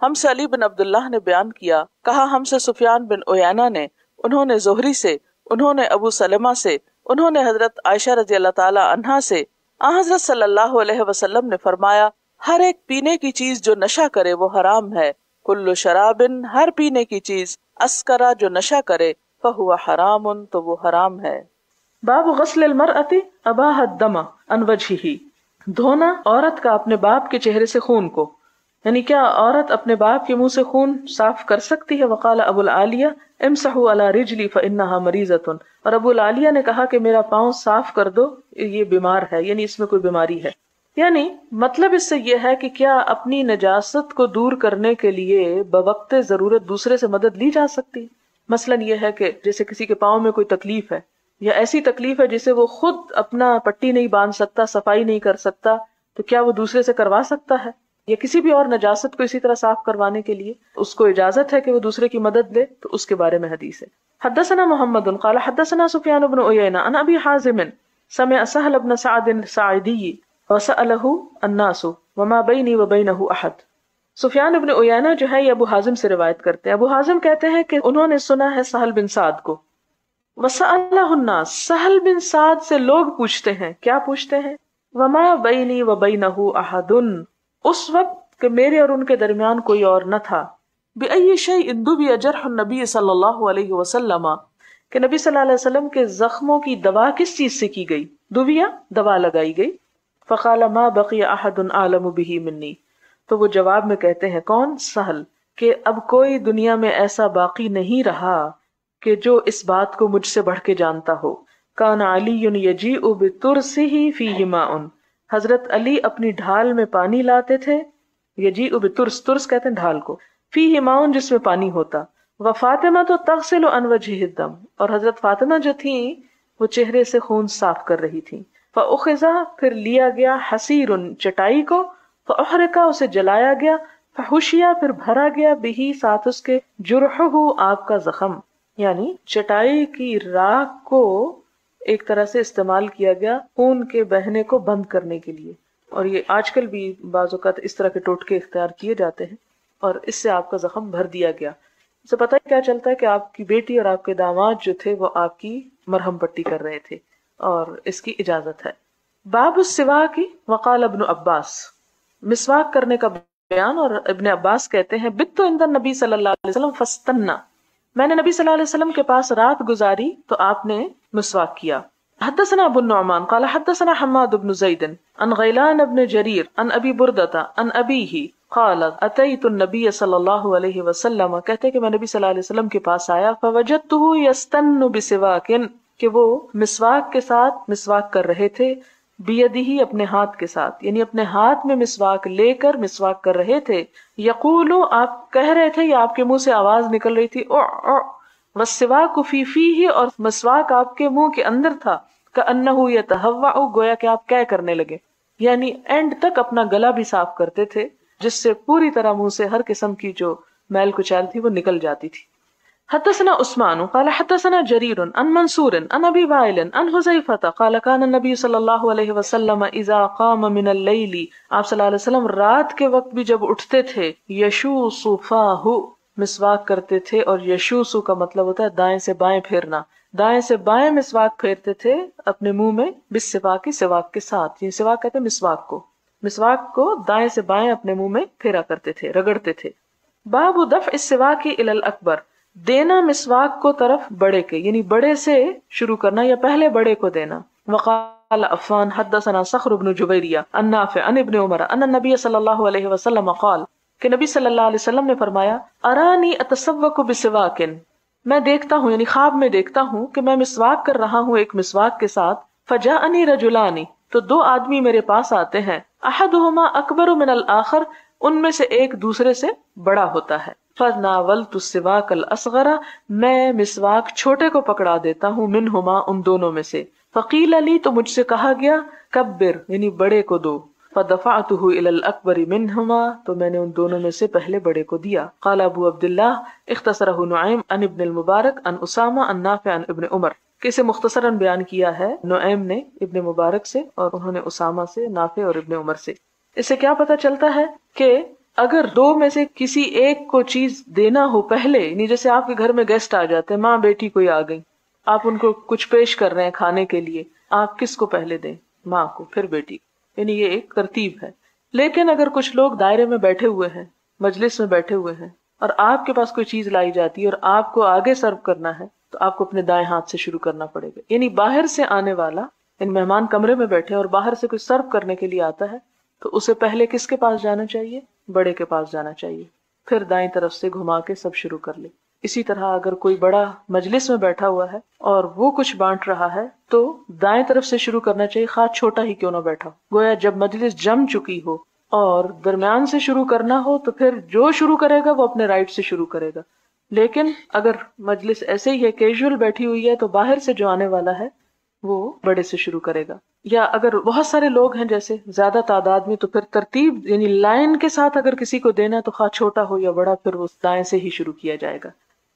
ہم سے علی بن عبداللہ نے بیان کیا، کہا ہم سے سفیان بن عیینہ نے، انہوں نے زہری سے، انہوں نے ابو سلمہ سے، انہوں نے حضرت عائشہ رضی اللہ تعالی عنہا سے، حضرت صلی اللہ علیہ وسلم نے فرمایا ہر ایک پینے کی چیز جو نشہ کرے وہ حرام ہے. کل شراب، ہر پینے کی چیز، اسکرا جو نشہ کرے فہو حرام تو وہ حرام ہے۔ باب غسل المرأة اباح الدم عن وجهه، دھونا عورت کا اپنے باپ کے چہرے سے خون کو، یعنی کیا عورت اپنے باپ کے منہ سے خون صاف کر سکتی ہے؟ وقال ابو العالیہ امسحوا علی رجلی فانها مریضۃ، اور ابو العالیہ نے کہا کہ میرا پاؤں صاف کر دو، یہ بیمار ہے، یعنی اس میں کوئی بیماری ہے۔ یعنی مطلب اس سے یہ ہے کہ کیا اپنی نجاست کو دور کرنے کے لیے بوقت ضرورت دوسرے سے مدد لی جا سکتی ہے؟ مثلاً یہ ہے کہ جیسے کسی کے پاؤں میں کوئی تکلیف ہے یا ایسی تکلیف ہے جسے وہ خود اپنا پٹی نہیں باندھ سکتا، صفائی نہیں کر سکتا، تو کیا وہ دوسرے سے کروا سکتا ہے؟ یا کسی بھی اور نجاست کو اسی طرح صاف کروانے کے لیے اس کو اجازت ہے کہ وہ دوسرے کی مدد لے، تو اس کے بارے میں حدیث ہے۔ حدثنا محمد قال حدثنا سفیان بن عیینہ عن ابی حازم سمع سہل بن سعد الساعدی وسألہ الناس وما بینی وبینہ احد۔ سفیان بن عیینہ جو ہے یہ ابو حازم سے روایت کرتے ہیں۔ ابو حازم کہتے ہیں کہ انہوں نے سنا ہے سہل بن سعد کو، وسألہ الناس، سہل بن سعد سے لوگ پوچھتے ہیں، کیا پوچھتے ہیں؟ وما بینی وبینہ احد، اس وقت کہ میرے اور ان کے درمیان کوئی اور نہ تھا۔ بأی شیء دبی جرح النبی صلی اللہ علیہ وسلم، کہ نبی صلی اللہ علیہ وسلم کے زخموں کی دوا کس چیز سے کی گئی؟ دبیا، دوا لگائی گئی۔ فقال ما بقی احد اعلم به منی، تو وہ جواب میں کہتے ہیں، کون؟ سہل، کہ اب کوئی دنیا میں ایسا باقی نہیں رہا کہ جو اس بات کو مجھ سے بڑھ کے جانتا ہو۔ کان علی یجیء بترسہ فیہ ماء، حضرت علی اپنی ڈھال میں پانی لاتے تھے، یجیء بترس، ترس کہتے ہیں ڈھال کو، فیہ ماء جس میں پانی ہوتا، وفاطمہ تو تغسل عن وجہ الدم، اور حضرت فاطمہ جو تھیں وہ چہرے سے خون صاف کر رہی تھیں۔ فاخذ، پھر لیا گیا، حسیر، چٹائی کو، فاحرق، اسے جلایا گیا، فحشیا، پھر بھرا گیا، بہی، ساتھ اس کے، جرحہ، آپ کا زخم، یعنی چٹائی کی راکھ کو ایک طرح سے استعمال کیا گیا خون کے بہنے کو بند کرنے کے لیے۔ اور یہ آج کل بھی بعض اوقات اس طرح کے ٹوٹکے اختیار کیے جاتے ہیں، اور اس سے آپ کا زخم بھر دیا گیا۔ اس سے پتہ کیا چلتا ہے کہ آپ کی بیٹی اور آپ کے داماد جو تھے وہ آپ کی مرہم پٹی کر رہے تھے، اور اس کی اجازت ہے۔ باب السواک، وقال ابن عباس، مسواک کرنے کا بیان، اور ابن عباس کہتے ہیں بت عند النبی صلی اللہ علیہ وسلم فاستنا، میں نے نبی صلی اللہ علیہ وسلم کے پاس رات گزاری تو آپ نے مسواک کیا۔ حدثنا ابو النعمان قال حدثنا حماد بن زید عن غیلان بن جریر عن ابی بردۃ عن ابیہ قال اتیت النبی صلی اللہ علیہ وسلم، کہتے کہ میں نبی صلی اللہ علیہ وسلم کے پاس آیا، فوجدتہ یستن بسواک، کہ وہ مسواک کے ساتھ مسواک کر رہے تھے، بیدہ، اپنے ہاتھ کے ساتھ، یعنی اپنے ہاتھ میں مسواک لے کر مسواک کر رہے تھے۔ یقول، آپ کہہ رہے تھے یا آپ کے منہ سے آواز نکل رہی تھی، او او، والسواک فی فیہ، اور مسواک آپ کے منہ کے اندر تھا، کأنہ یتہوع، گویا کہ آپ کہہ کرنے لگے، یعنی اینڈ تک اپنا گلا بھی صاف کرتے تھے، جس سے پوری طرح منہ سے ہر قسم کی جو میل کچیل تھی وہ نکل جاتی تھی۔ حدثنا عثمان قال حدثنا جریر عن منصور عن ابی وائل عن حذیفہ قال کان النبی صلی اللہ علیہ وسلم اذا قام من اللیل، آپ صلی اللہ علیہ وسلم رات کے وقت بھی جب اٹھتے تھے، یشوص فاہ، مسواک کرتے تھے، اور یشوص کا مطلب ہوتا ہے دائیں سے بائیں پھیرنا، دائیں سے بائیں مسواک پھیرتے تھے اپنے منہ میں، بالسواک، سواک کے ساتھ، یہ سواک کہتے ہیں مسواک کو، مسواک کو دائیں سے بائیں اپنے منہ میں پھیرا کرتے تھے، رگڑتے تھے۔ باب دفع السواک الی الاکبر، دینا مسواک کو طرف بڑے کے، یعنی بڑے سے شروع کرنا یا پہلے بڑے کو دینا۔ وقال عفان حدثنا صخر بن جبیریہ عن نافع عن ابن عمر ان النبی صلی اللہ علیہ وسلم قال، کہ نبی صلی اللہ علیہ وسلم نے فرمایا، ارانی اتسوک بسواک، میں دیکھتا ہوں، یعنی خواب میں دیکھتا ہوں کہ میں مسواک کر رہا ہوں ایک مسواک کے ساتھ، فجاءنی رجلانی، تو دو آدمی میرے پاس آتے ہیں، احدہما اکبر من الاخر، ان میں سے ایک دوسرے سے بڑا ہوتا ہے، فناولت السواک الاصغر، میں مسواک چھوٹے کو پکڑا دیتا ہوں، منہما، ان دونوں میں سے، فقیل لی، تو مجھ سے کہا گیا، کبر، یعنی بڑے کو دو، فدفعتہ الی الاکبر منہما، تو میں نے ان دونوں میں سے پہلے بڑے کو دیا۔ قال ابو عبداللہ اختصرہ نعیم عن ابن المبارک عن اسامہ عن نافع عن ابن عمر، کہ اسے مختصراً بیان کیا ہے نعیم نے ابن مبارک سے، اور انہوں نے اسامہ سے، نافع اور ابن عمر سے۔ اس سے کیا پتہ چلتا ہے کہ اگر دو میں سے کسی ایک کو چیز دینا ہو پہلے، یعنی جیسے آپ کے گھر میں گیسٹ آ جاتے ہیں، ماں بیٹی کوئی آ گئی، آپ ان کو کچھ پیش کر رہے ہیں کھانے کے لیے، آپ کس کو پہلے دیں؟ ماں کو، پھر بیٹی، یعنی یہ ایک ترتیب ہے۔ لیکن اگر کچھ لوگ دائرے میں بیٹھے ہوئے ہیں، مجلس میں بیٹھے ہوئے ہیں، اور آپ کے پاس کوئی چیز لائی جاتی ہے اور آپ کو آگے سرو کرنا ہے تو آپ کو اپنے دائیں ہاتھ سے شروع کرنا پڑے گا. یعنی باہر سے آنے والا، مہمان کمرے میں بیٹھے اور باہر سے کوئی سرو کرنے کے لیے آتا ہے تو اسے پہلے کس کے پاس جانا چاہیے؟ بڑے کے پاس جانا چاہیے، پھر دائیں طرف سے گھما کے سب شروع کر لے. اسی طرح اگر کوئی بڑا مجلس میں بیٹھا ہوا ہے اور وہ کچھ بانٹ رہا ہے تو دائیں طرف سے شروع کرنا چاہیے، خواہ چھوٹا ہی کیوں نہ بیٹھا. گویا جب مجلس جم چکی ہو اور درمیان سے شروع کرنا ہو تو پھر جو شروع کرے گا وہ اپنے رائٹ سے شروع کرے گا. لیکن اگر مجلس ایسے ہی ہے، کیجول بیٹھی ہوئی ہے، تو باہر سے جو آنے والا ہے وہ بڑے سے شروع کرے گا. یا اگر بہت سارے لوگ ہیں جیسے زیادہ تعداد میں، تو پھر ترتیب یعنی لائن کے ساتھ اگر کسی کو دینا تو خواہ چھوٹا ہو یا بڑا، پھر وہ دائیں سے ہی شروع کیا جائے گا.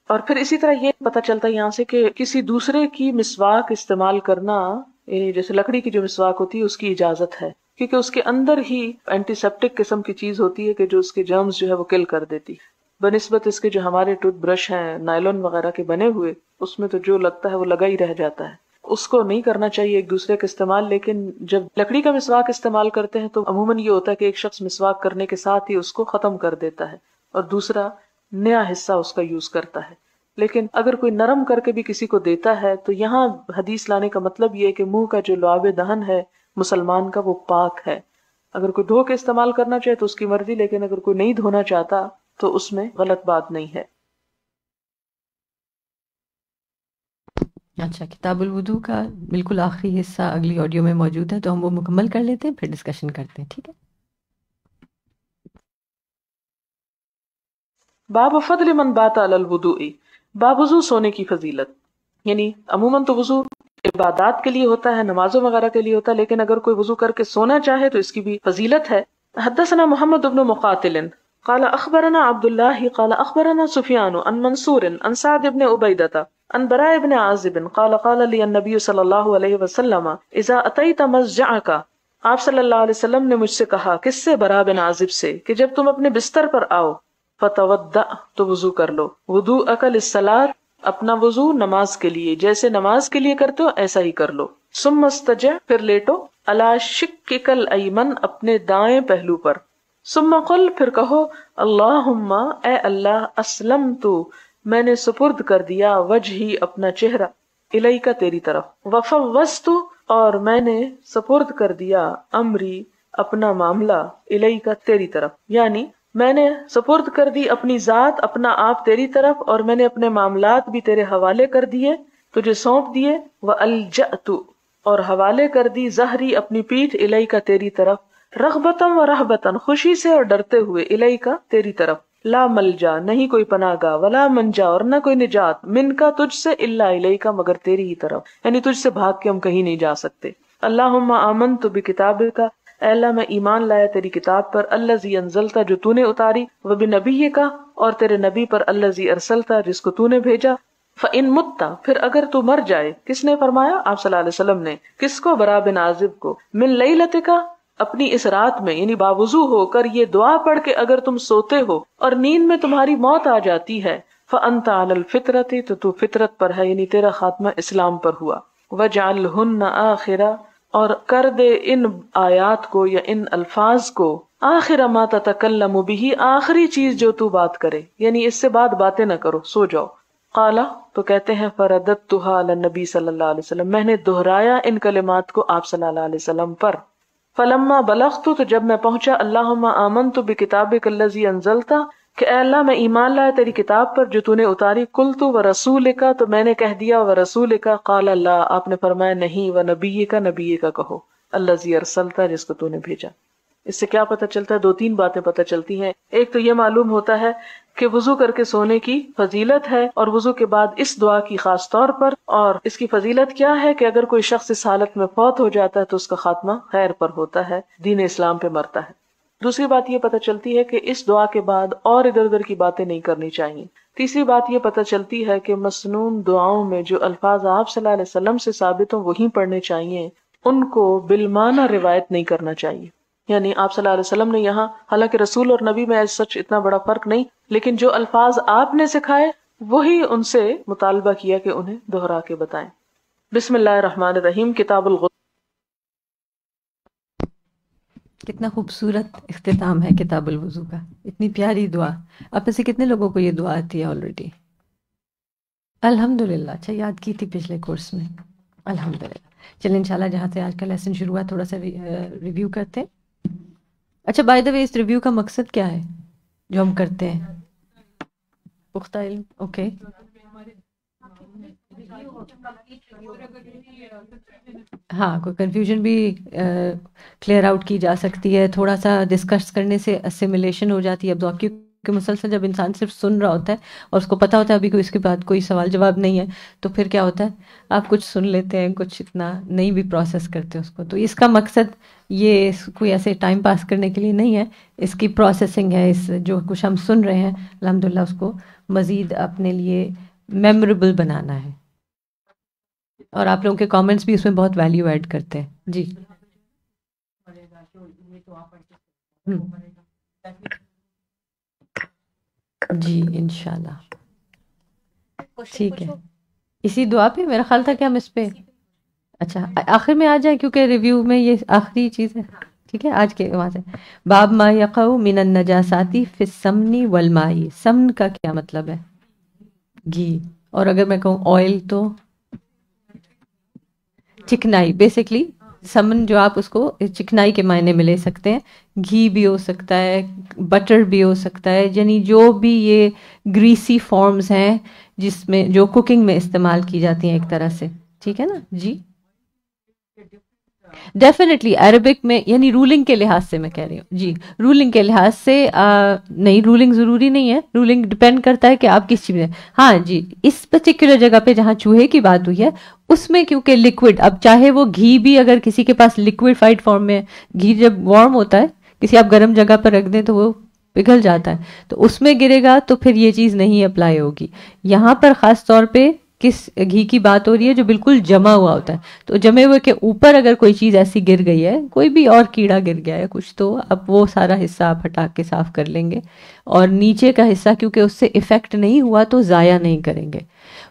اور پھر اسی طرح یہ پتہ چلتا ہے یہاں سے کہ کسی دوسرے کی مسواک استعمال کرنا، یعنی جیسے لکڑی کی جو مسواک ہوتی ہے اس کی اجازت ہے، کیونکہ اس کے اندر ہی اینٹی سیپٹک قسم کی چیز ہوتی ہے کہ جو اس کے جرمز جو ہے وہ کل کر دیتی. بنسبت اس کے جو ہمارے ٹوتھ برش ہیں نائلون وغیرہ کے بنے ہوئے، اس میں تو جو لگتا ہے وہ لگا ہی رہ جاتا ہے. اس کو نہیں کرنا چاہیے ایک دوسرے کا استعمال. لیکن جب لکڑی کا مسواک استعمال کرتے ہیں تو عموماً یہ ہوتا ہے کہ ایک شخص مسواک کرنے کے ساتھ ہی اس کو ختم کر دیتا ہے اور دوسرا نیا حصہ اس کا یوز کرتا ہے. لیکن اگر کوئی نرم کر کے بھی کسی کو دیتا ہے تو یہاں حدیث لانے کا مطلب یہ ہے کہ منہ کا جو لعاب دہن ہے مسلمان کا وہ پاک ہے. اگر کوئی دھو کے استعمال کرنا چاہے تو اس کی مرضی، لیکن اگر کوئی نہیں دھونا چاہتا تو اس میں غلط بات نہیں ہے. اچھا، کتاب الوضو کا بالکل آخری حصہ اگلی آڈیو میں موجود ہے، تو ہم وہ مکمل کر لیتے ہیں، پھر ڈسکشن کرتے ہیں. ٹھیک ہے. باب فضل من بات علی الوضوء، باب وضو سونے کی فضیلت. یعنی عموماً تو وضو عبادات کے لیے ہوتا ہے، نمازوں وغیرہ کے لیے ہوتا ہے، لیکن اگر کوئی وضو کر کے سونا چاہے تو اس کی بھی فضیلت ہے. حدثنا محمد بن مقاتل قال اخبرنا عبد الله قال اخبرنا سفيان عن منصور عن سعد بن عبيدة عن براء بن عازب قال قال لي النبي صلى الله عليه وسلم اذا اتيت مسجعك، آپ صلی اللہ علیہ وسلم نے مجھ سے کہا، کس سے؟ براء بن عازب سے، کہ جب تم اپنے بستر پر آؤ فتودع، تو وضو کر لو. وضوءک للصلاۃ، اپنا وضو نماز کے لیے جیسے نماز کے لیے کرتے ہو ایسا ہی کر لو. ثم استجع، پھر لیٹو، علی شقک الایمن، اپنے دائیں پہلو پر. ثم قل، پھر کہو، اللہم، اے اللہ، اسلمت، میں نے سپرد کر دیا، وجہی، اپنا چہرہ، الیک، تیری طرف، وفوضت، اور میں نے سپرد کر دیا، امری، اپنا معاملہ، الیک، تیری طرف. یعنی میں نے سپرد کر دی اپنی ذات، اپنا آپ تیری طرف، اور میں نے اپنے معاملات بھی تیرے حوالے کر دیے، تجھے سونپ دیے. وَأَلْجَأْتُ، اور حوالے کر دی، ظہری، اپنی پیٹھ، الیک، تیری طرف، رغبتاً و رہبتاً، خوشی سے اور ڈرتے ہوئے، الیک، تیری طرف. لا ملجا، نہیں کوئی پناہ گاہ، ولا منجا، اور نہ کوئی نجات، من کا، تجھ سے، الا الیک، مگر تیری ہی طرف، یعنی تجھ سے بھاگ کے ہم کہیں نہیں جا سکتے. اللہم آمنت بکتابک، اے اللہ میں ایمان لایا تیری کتاب پر، الذی انزلتا، جو تو نے اتاری، وبنبیک، اور تیرے نبی پر، الذی ارسلتا، جس کو تو نے بھیجا. فَإِن مُتَّ، پھر اگر تو مر جائے. کس نے فرمایا؟ آپ صلی اللہ علیہ وسلم نے. کس کو؟ براء بن عازب کو. من لیلتک، اپنی اس رات میں، یعنی باوضو ہو کر یہ دعا پڑھ کے اگر تم سوتے ہو اور نیند میں تمہاری موت آ جاتی ہے، فَأَنْتَ عَلَى الْفِطْرَةِ، تو فطرت پر ہے، یعنی تیرا خاتمہ اسلام پر ہوا. وَجْعَلْهُنَّ آخِرَةً، اور کر دے ان آیات کو یا ان الفاظ کو، آخر ما تتکلم به، آخری چیز جو تو بات کرے، یعنی اس سے بعد باتیں نہ کرو، سو جاؤ. قالا، تو کہتے ہیں، فرددتها علی النبی صلی اللہ علیہ وسلم، میں نے دہرایا ان کلمات کو آپ صلی اللہ علیہ وسلم پر. فلما بلغت، تو جب میں پہنچا، اللہم آمنت بکتابک الذی انزلتا، کہ اے اللہ میں ایمان لایا تیری کتاب پر جو تو نے اتاری. قلت ورسولک، تو میں نے کہہ دیا، ورسولک. قال اللہ، آپ نے فرمایا نہیں، ونبیک، نبی کا کہو، الذی ارسلتا، جس کو تو نے بھیجا. اس سے کیا پتہ چلتا ہے؟ دو تین باتیں پتہ چلتی ہیں. ایک تو یہ معلوم ہوتا ہے کہ وضو کر کے سونے کی فضیلت ہے، اور وضو کے بعد اس دعا کی خاص طور پر. اور اس کی فضیلت کیا ہے کہ اگر کوئی شخص اس حالت میں فوت ہو جاتا ہے تو اس کا خاتمہ خیر پر ہوتا ہے، دین اسلام پہ مرتا ہے. دوسری بات یہ پتہ چلتی ہے کہ اس دعا کے بعد اور ادھر ادھر کی باتیں نہیں کرنی چاہیے. تیسری بات یہ پتہ چلتی ہے کہ مسنون دعاؤں میں جو الفاظ آپ صلی اللہ علیہ وسلم سے ثابت ہوں وہی پڑھنے چاہیے، ان کو بالمعنی روایت نہیں کرنا چاہیے. یعنی آپ صلی اللہ علیہ وسلم نے یہاں، حالانکہ رسول اور نبی میں ایز سچ اتنا بڑا فرق نہیں، لیکن جو الفاظ آپ نے سکھائے وہی ان سے مطالبہ کیا کہ انہیں دہرا کے بتائیں. بسم اللہ الرحمن الرحیم. کتنا خوبصورت اختتام ہے کتاب الوضو کا، اتنی پیاری دعا. آپ میں سے کتنے لوگوں کو یہ دعا آتی ہے آلریڈی؟ الحمدللہ. اچھا یاد کی تھی پچھلے کورس میں، الحمدللہ. چلیں انشاءاللہ جہاں سے آج کا لیسن شروع ہوا تھوڑا سا ریویو کرتے ہیں. اچھا by the way us review کا مقصد کیا ہے جو ہم کرتے ہیں؟ پختہ علم. اوکے. ہاں کوئی کنفیوژن بھی کلیئر آؤٹ کی جا سکتی ہے، تھوڑا سا ڈسکس کرنے سے اسیمیلیشن ہو جاتی ہے. اب آپ کہ مسلسل جب انسان صرف سن رہا ہوتا ہے اور اس کو پتہ ہوتا ہے ابھی کوئی اس کے بعد کوئی سوال جواب نہیں ہے، تو پھر کیا ہوتا ہے آپ کچھ سن لیتے ہیں، کچھ اتنا نہیں بھی پروسیس کرتے اس کو. تو اس کا مقصد یہ کوئی ایسے ٹائم پاس کرنے کے لیے نہیں ہے، اس کی پروسیسنگ ہے. اس جو کچھ ہم سن رہے ہیں الحمدللہ اس کو مزید اپنے لیے میموریبل بنانا ہے. اور آپ لوگوں کے کامنٹس بھی اس میں بہت ویلیو ایڈ کرتے ہیں. جی جی انشاءاللہ ٹھیک ہے. اسی دعا پہ میرا خیال تھا کہ ہم اس پہ اچھا آخر میں آ جائیں کیونکہ ریویو میں یہ آخری چیز ہے. ٹھیک ہے آج کے وہاں سے باب ما یقع من النجاسات فی السمن والماء. سمن کا کیا مطلب ہے؟ گھی. اور اگر میں کہوں آئل تو چکنائی. بیسکلی سمن جو آپ اس کو چکنائی کے معنی میں لے سکتے ہیں. گھی بھی ہو سکتا ہے، بٹر بھی ہو سکتا ہے، یعنی جو بھی یہ گریسی فارمز ہیں جس میں جو کوکنگ میں استعمال کی جاتی ہیں ایک طرح سے. ٹھیک ہے نا جی. ڈیفینیٹلی عربک میں یعنی رولنگ کے لحاظ سے میں کہہ رہی ہوں جی. رولنگ کے لحاظ سے نہیں، رولنگ ضروری نہیں ہے، رولنگ ڈپینڈ کرتا ہے کہ آپ کس چیز میں. ہاں جی اس پرٹیکولر جگہ پہ جہاں چوہے کی بات ہوئی ہے اس میں کیونکہ لکوڈ، اب چاہے وہ گھی بھی اگر کسی کے پاس لکوڈفائڈ فارم میں، گھی جب وارم ہوتا ہے کسی آپ گرم جگہ پر رکھ دیں تو وہ پگھل جاتا ہے، تو اس میں گرے گا تو پھر یہ چیز نہیں اپلائی ہوگی. یہاں پر خاص طور پہ کس گھی کی بات ہو رہی ہے جو بالکل جمع ہوا ہوتا ہے. تو جمے ہوئے کے اوپر اگر کوئی چیز ایسی گر گئی ہے، کوئی بھی اور کیڑا گر گیا ہے کچھ، تو اب وہ سارا حصہ آپ ہٹا کے صاف کر لیں گے، اور نیچے کا حصہ کیونکہ اس سے افیکٹ نہیں ہوا تو ضائع نہیں کریں گے.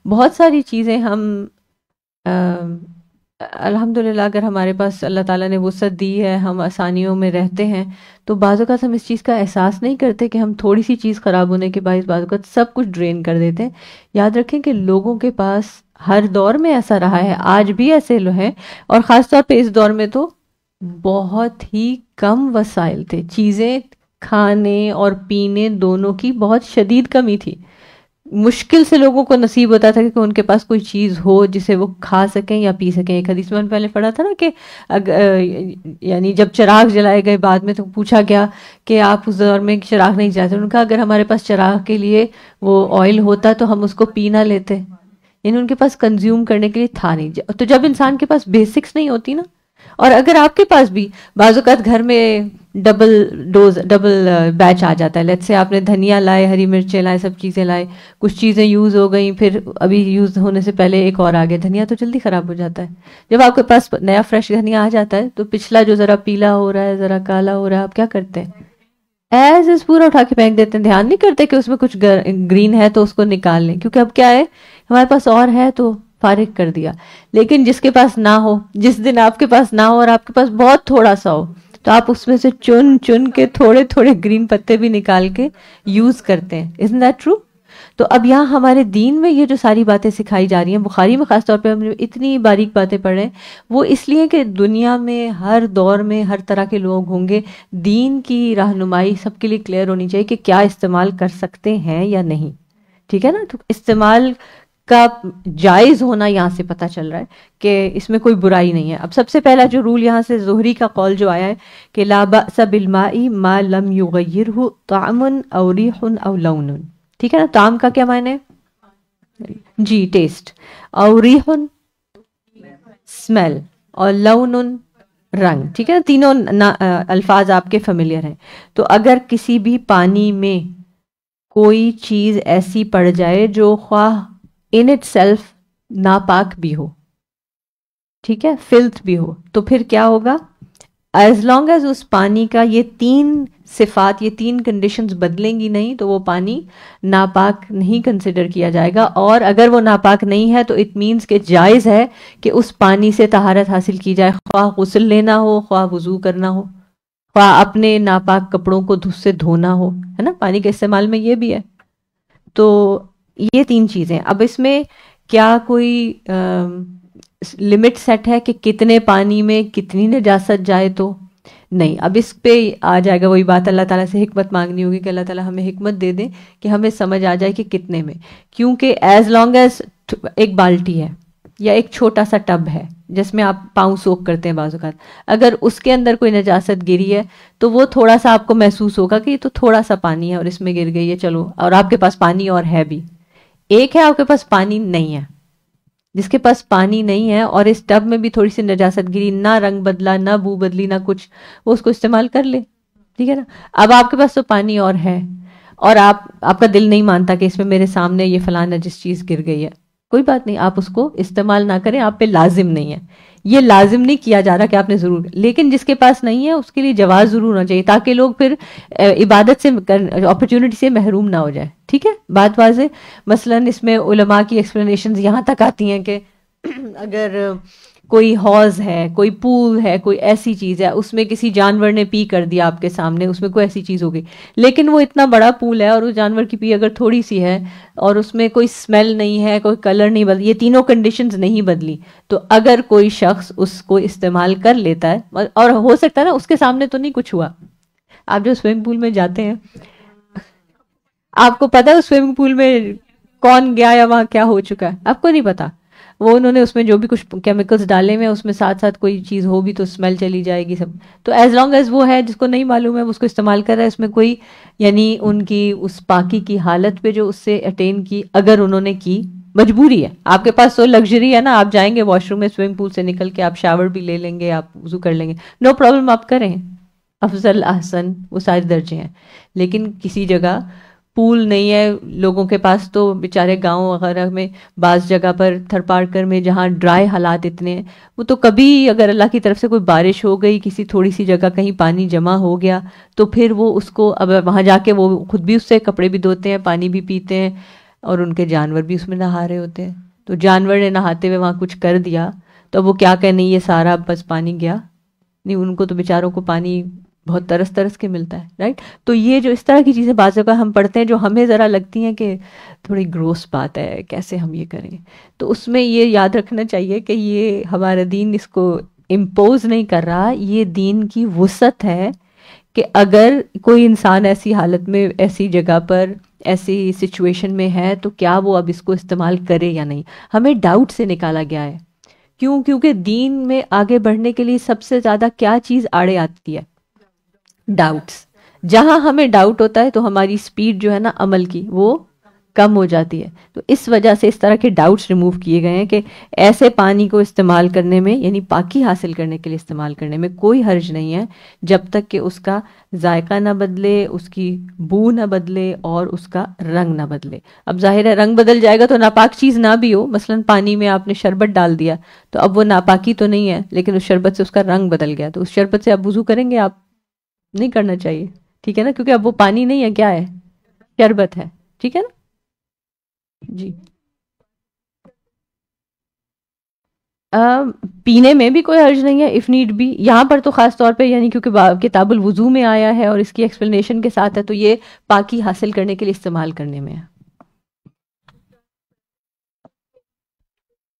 بہت ساری چیزیں ہم الحمدللہ اگر ہمارے پاس اللہ تعالیٰ نے وسعت دی ہے، ہم آسانیوں میں رہتے ہیں، تو بعض اوقات ہم اس چیز کا احساس نہیں کرتے کہ ہم تھوڑی سی چیز خراب ہونے کے باعث بعض اوقات سب کچھ ڈرین کر دیتے ہیں. یاد رکھیں کہ لوگوں کے پاس ہر دور میں ایسا رہا ہے، آج بھی ایسے لوگ ہیں، اور خاص طور پہ اس دور میں تو بہت ہی کم وسائل تھے. چیزیں کھانے اور پینے دونوں کی بہت شدید کمی تھی. مشکل سے لوگوں کو نصیب ہوتا تھا کہ ان کے پاس کوئی چیز ہو جسے وہ کھا سکیں یا پی سکیں. ایک حدیث میں پہلے پڑھا تھا نا کہ یعنی جب چراغ جلائے گئے بعد میں تو پوچھا گیا کہ آپ اس دور میں چراغ نہیں جلاتے. انہوں نے کہا اگر ہمارے پاس چراغ کے لیے وہ آئل ہوتا تو ہم اس کو پی نہ لیتے. یعنی ان کے پاس کنزیوم کرنے کے لیے تھا نہیں. تو جب انسان کے پاس بیسکس نہیں ہوتی نا، اور اگر آپ کے پاس بھی بعض اوقات گھر میں ڈبل بیچ آ جاتا ہے، لیٹ سے آپ نے دھنیا لائے، ہری مرچیں لائے، سب چیزیں لائے، کچھ چیزیں یوز ہو گئیں، پھر ابھی یوز ہونے سے پہلے ایک اور آ گیا. دھنیا تو جلدی خراب ہو جاتا ہے. جب آپ کے پاس نیا فریش دھنیا آ جاتا ہے تو پچھلا جو ذرا پیلا ہو رہا ہے، ذرا کالا ہو رہا ہے، آپ کیا کرتے ہیں؟ ایز از پورا اٹھا کے پھینک دیتے ہیں. دھیان نہیں کرتے کہ اس میں کچھ گرین ہے تو اس کو نکال لیں، کیونکہ اب کیا ہے ہمارے پاس اور ہے تو فارغ کر دیا. لیکن جس کے پاس نہ ہو، جس دن آپ کے پاس نہ ہو اور آپ کے پاس بہت تھوڑا سا ہو، تو آپ اس میں سے چن چن کے تھوڑے تھوڑے گرین پتے بھی نکال کے یوز کرتے ہیں. Isn't that true؟ تو اب یہاں ہمارے دین میں یہ جو ساری باتیں سکھائی جا رہی ہیں، بخاری میں خاص طور پہ ہم اتنی باریک باتیں پڑھ رہے ہیں، وہ اس لیے کہ دنیا میں ہر دور میں ہر طرح کے لوگ ہوں گے. دین کی رہنمائی سب کے لیے کلیئر ہونی چاہیے کہ کیا استعمال کر سکتے ہیں یا نہیں. ٹھیک ہے نا؟ تو استعمال کا جائز ہونا یہاں سے پتہ چل رہا ہے کہ اس میں کوئی برائی نہیں ہے. اب سب سے پہلا جو رول یہاں سے زہری کا قول جو آیا ہے کہ لا بأس بالماء ما لم یغیرہ طعم او ریح او لون. ٹھیک ہے نا؟ طعم کا کیا معنی ہے؟ جی ٹیسٹ، اور ریح اسمیل، اور لون رنگ. ٹھیک ہے نا؟ تینوں الفاظ آپ کے فیملیئر ہیں. تو اگر کسی بھی پانی میں کوئی چیز ایسی پڑ جائے جو خواہ ان اٹ سیلف ناپاک بھی ہو، ٹھیک ہے، فلتھ بھی ہو، تو پھر کیا ہوگا؟ ایز لانگ ایز اس پانی کا یہ تین صفات، یہ تین کنڈیشنز بدلیں گی نہیں، تو وہ پانی ناپاک نہیں کنسیڈر کیا جائے گا. اور اگر وہ ناپاک نہیں ہے تو اٹ مینس کہ جائز ہے کہ اس پانی سے طہارت حاصل کی جائے، خواہ غسل لینا ہو، خواہ وضو کرنا ہو، خواہ اپنے ناپاک کپڑوں کو دھس سے دھونا ہو، ہے نا، پانی کے استعمال میں یہ بھی ہے. تو یہ 3 چیزیں. اب اس میں کیا کوئی لمٹ سیٹ ہے کہ کتنے پانی میں کتنی نجاست جائے؟ تو نہیں. اب اس پہ آ جائے گا وہی بات، اللہ تعالیٰ سے حکمت مانگنی ہوگی کہ اللہ تعالیٰ ہمیں حکمت دے دیں کہ ہمیں سمجھ آ جائے کہ کتنے میں. کیونکہ ایز لانگ ایز ایک بالٹی ہے یا ایک چھوٹا سا ٹب ہے جس میں آپ پاؤں سوک کرتے ہیں بعض اوقات، اگر اس کے اندر کوئی نجاست گری ہے تو وہ تھوڑا سا آپ کو محسوس ہوگا کہ یہ تو تھوڑا سا پانی ہے اور اس میں گر گئی ہے، چلو، اور آپ کے پاس پانی اور ہے بھی. ایک ہے آپ کے پاس پانی نہیں ہے. جس کے پاس پانی نہیں ہے اور اس ٹب میں بھی تھوڑی سی نجاست گری، نہ رنگ بدلا، نہ بو بدلی، نہ کچھ، وہ اس کو استعمال کر لے، ٹھیک ہے نا. اب آپ کے پاس تو پانی اور ہے اور آپ کا دل نہیں مانتا کہ اس میں میرے سامنے یہ فلاں نجس چیز گر گئی ہے، کوئی بات نہیں، آپ اس کو استعمال نہ کریں، آپ پہ لازم نہیں ہے. یہ لازم نہیں کیا جا رہا کہ آپ نے ضرور، لیکن جس کے پاس نہیں ہے اس کے لیے جواز ضرور ہونا چاہیے تاکہ لوگ پھر عبادت سے، اپرچونٹی سے محروم نہ ہو جائے. ٹھیک ہے، بات واضح. مثلاً اس میں علماء کی ایکسپلینیشنز یہاں تک آتی ہیں کہ اگر کوئی حوض ہے، کوئی پول ہے، کوئی ایسی چیز ہے، اس میں کسی جانور نے پی کر دیا آپ کے سامنے، اس میں کوئی ایسی چیز ہو گئی، لیکن وہ اتنا بڑا پول ہے اور اس جانور کی پی اگر تھوڑی سی ہے اور اس میں کوئی اسمیل نہیں ہے، کوئی کلر نہیں بدلی، یہ تینوں کنڈیشنز نہیں بدلی، تو اگر کوئی شخص اس کو استعمال کر لیتا ہے، اور ہو سکتا ہے نا اس کے سامنے تو نہیں کچھ ہوا. آپ جو سوئمنگ پول میں جاتے ہیں، آپ کو پتا ہے سوئمنگ پول میں کون گیا یا وہاں کیا ہو چکا ہے؟ آپ کو نہیں پتا. وہ انہوں نے اس میں جو بھی کچھ کیمیکلز ڈالے ہوئے، اس میں ساتھ ساتھ کوئی چیز ہو بھی تو اسمیل چلی جائے گی سب. تو ایز لانگ ایز وہ ہے، جس کو نہیں معلوم ہے اس کو استعمال کر رہا ہے، اس میں کوئی یعنی ان کی اس پاکی کی حالت پہ جو اس سے اٹین کی، اگر انہوں نے کی، مجبوری ہے. آپ کے پاس تو لگژری ہے نا، آپ جائیں گے واش روم میں سوئمنگ پول سے نکل کے، آپ شاور بھی لے لیں گے، آپ وضو کر لیں گے، نو پرابلم، آپ کریں، افضل احسن وہ سارے درجے ہیں. لیکن کسی جگہ پول نہیں ہے لوگوں کے پاس، تو بیچارے گاؤں وغیرہ میں بعض جگہ پر تھرپارکر میں جہاں ڈرائی حالات اتنے ہیں، وہ تو کبھی اگر اللہ کی طرف سے کوئی بارش ہو گئی، کسی تھوڑی سی جگہ کہیں پانی جمع ہو گیا تو پھر وہ اس کو، اب وہاں جا کے وہ خود بھی اس سے کپڑے بھی دھوتے ہیں، پانی بھی پیتے ہیں، اور ان کے جانور بھی اس میں نہا رہے ہوتے ہیں. تو جانور نے نہاتے ہوئے وہاں کچھ کر دیا تو وہ کیا کہ نہیں یہ سارا بس پانی گیا؟ نہیں، ان کو تو بیچاروں کو پانی بہت ترس ترس کے ملتا ہے، رائٹ. تو یہ جو اس طرح کی چیزیں بعض اوقات ہم پڑھتے ہیں جو ہمیں ذرا لگتی ہیں کہ تھوڑی گروس بات ہے، کیسے ہم یہ کریں، تو اس میں یہ یاد رکھنا چاہیے کہ یہ ہمارا دین اس کو امپوز نہیں کر رہا، یہ دین کی وسعت ہے کہ اگر کوئی انسان ایسی حالت میں، ایسی جگہ پر، ایسی سچویشن میں ہے تو کیا وہ اب اس کو استعمال کرے یا نہیں. ہمیں ڈاؤٹ سے نکالا گیا ہے. کیوں؟ کیونکہ دین میں آگے بڑھنے کے لیے سب سے زیادہ کیا چیز آڑے آتی ہے؟ ڈاؤٹس. جہاں ہمیں ڈاؤٹ ہوتا ہے تو ہماری سپیڈ جو ہے نا عمل کی وہ کم ہو جاتی ہے. تو اس وجہ سے اس طرح کے ڈاؤٹس ریموو کیے گئے ہیں کہ ایسے پانی کو استعمال کرنے میں، یعنی پاکی حاصل کرنے کے لیے استعمال کرنے میں کوئی حرج نہیں ہے، جب تک کہ اس کا ذائقہ نہ بدلے، اس کی بو نہ بدلے اور اس کا رنگ نہ بدلے. اب ظاہر ہے رنگ بدل جائے گا تو ناپاک چیز نہ بھی ہو، مثلا پانی میں آپ نے شربت ڈال دیا تو اب وہ ناپاکی تو نہیں ہے، لیکن اس شربت سے اس کا رنگ بدل گیا، تو اس شربت سے آپ وضو کریں گے؟ آپ نہیں کرنا چاہیے، ٹھیک ہے نا، کیونکہ اب وہ پانی نہیں ہے، کیا ہے؟ شربت ہے، ٹھیک ہے نا. جی پینے میں بھی کوئی حرج نہیں ہے، اف نیڈ بھی. یہاں پر تو خاص طور پہ یعنی کیونکہ کتاب الوضو میں آیا ہے اور اس کی ایکسپلینیشن کے ساتھ ہے، تو یہ پاکی حاصل کرنے کے لیے استعمال کرنے میں ہے.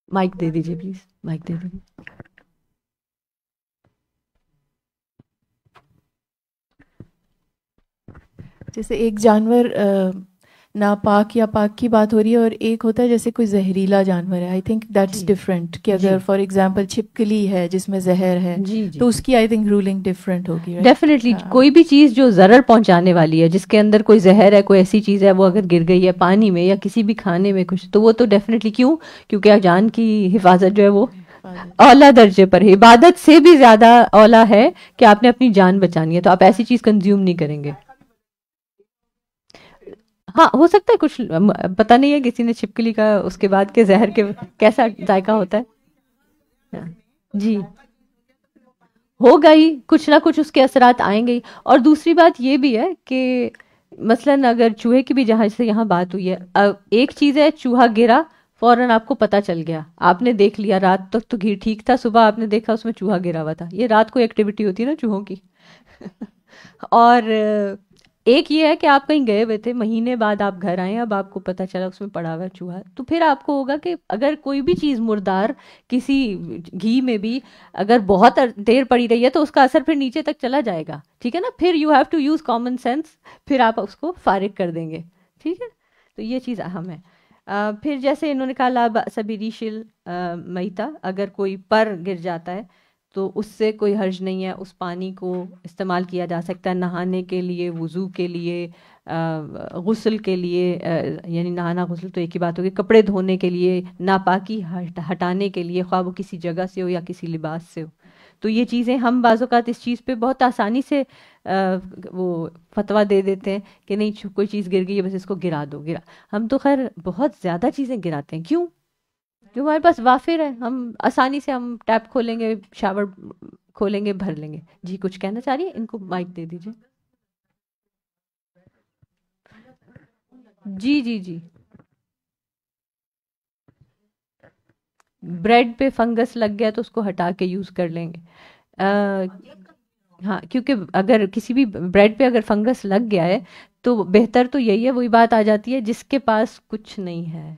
مائک دے دیجیے پلیز، مائک دے دیجیے. جیسے ایک جانور ناپاک یا پاک کی بات ہو رہی ہے، اور ایک ہوتا ہے جیسے کوئی زہریلا جانور ہے. آئی تھنک دیٹس ڈفرینٹ، کہ اگر فار ایگزامپل چھپکلی ہے جس میں زہر ہے تو اس کی آئی تھنک رولنگ ڈفرینٹ ہوگی. ڈیفینیٹلی کوئی بھی چیز جو ضرر پہنچانے والی ہے، جس کے اندر کوئی زہر ہے، کوئی ایسی چیز ہے، وہ اگر گر گئی ہے پانی میں یا کسی بھی کھانے میں کچھ، تو وہ تو ڈیفینیٹلی، کیوں؟ کیونکہ جان کی حفاظت جو ہے وہ اعلیٰ درجے پر ہے، عبادت سے بھی زیادہ اعلیٰ ہے کہ آپ نے اپنی جان بچانی ہے، تو آپ ایسی چیز کنزیوم نہیں کریں گے. ہاں ہو سکتا ہے کچھ پتہ نہیں ہے، کسی نے چھپکلی کا اس کے بعد کے زہر کے کیسا ذائقہ ہوتا ہے. جی ہوگا ہی، کچھ نہ کچھ اس کے اثرات آئیں گے. اور دوسری بات یہ بھی ہے کہ مثلاً اگر چوہے کی بھی جہاں سے یہاں بات ہوئی ہے، ایک چیز ہے چوہا گرا فوراً آپ کو پتہ چل گیا، آپ نے دیکھ لیا، رات تک تو گھی ٹھیک تھا، صبح آپ نے دیکھا اس میں چوہا گرا ہوا تھا. یہ رات کو ایکٹیویٹی ہوتی ہے نا چوہوں کی، اور ایک یہ ہے کہ آپ کہیں گئے ہوئے تھے, مہینے بعد آپ گھر آئے, اب آپ کو پتہ چلا اس میں پڑا ہوا چوہا, تو پھر آپ کو ہوگا کہ اگر کوئی بھی چیز مردار کسی گھی میں بھی اگر بہت دیر پڑی رہی ہے تو اس کا اثر پھر نیچے تک چلا جائے گا, ٹھیک ہے نا, پھر you have to use common sense, پھر آپ اس کو فارغ کر دیں گے, ٹھیک ہے. تو یہ چیز اہم ہے. پھر جیسے انہوں نے کہا لا بأس بریشل میتا, اگر کوئی پر گر جاتا ہے تو اس سے کوئی حرج نہیں ہے, اس پانی کو استعمال کیا جا سکتا ہے نہانے کے لیے, وضو کے لیے, غسل کے لیے, یعنی نہانا غسل تو ایک ہی بات ہوگی, کپڑے دھونے کے لیے, ناپاکی ہٹانے کے لیے, خواہ وہ کسی جگہ سے ہو یا کسی لباس سے ہو. تو یہ چیزیں ہم بعض اوقات اس چیز پہ بہت آسانی سے وہ فتویٰ دے دیتے ہیں کہ نہیں کوئی چیز گر گئی ہے بس اس کو گرا دو, ہم تو خیر بہت زیادہ چیزیں گراتے ہیں. کیوں ہمارے پاس وافر ہے, ہم آسانی سے ہم ٹیپ کھولیں گے, شاور کھولیں گے, بھر لیں گے. جی کچھ کہنا چاہ رہی ہیں, ان کو مائک دے دیجیے. جی جی جی, بریڈ پہ فنگس لگ گیا تو اس کو ہٹا کے یوز کر لیں گے. ہاں, کیونکہ اگر کسی بھی بریڈ پہ اگر فنگس لگ گیا ہے تو بہتر تو یہی ہے, وہی بات آ جاتی ہے جس کے پاس کچھ نہیں ہے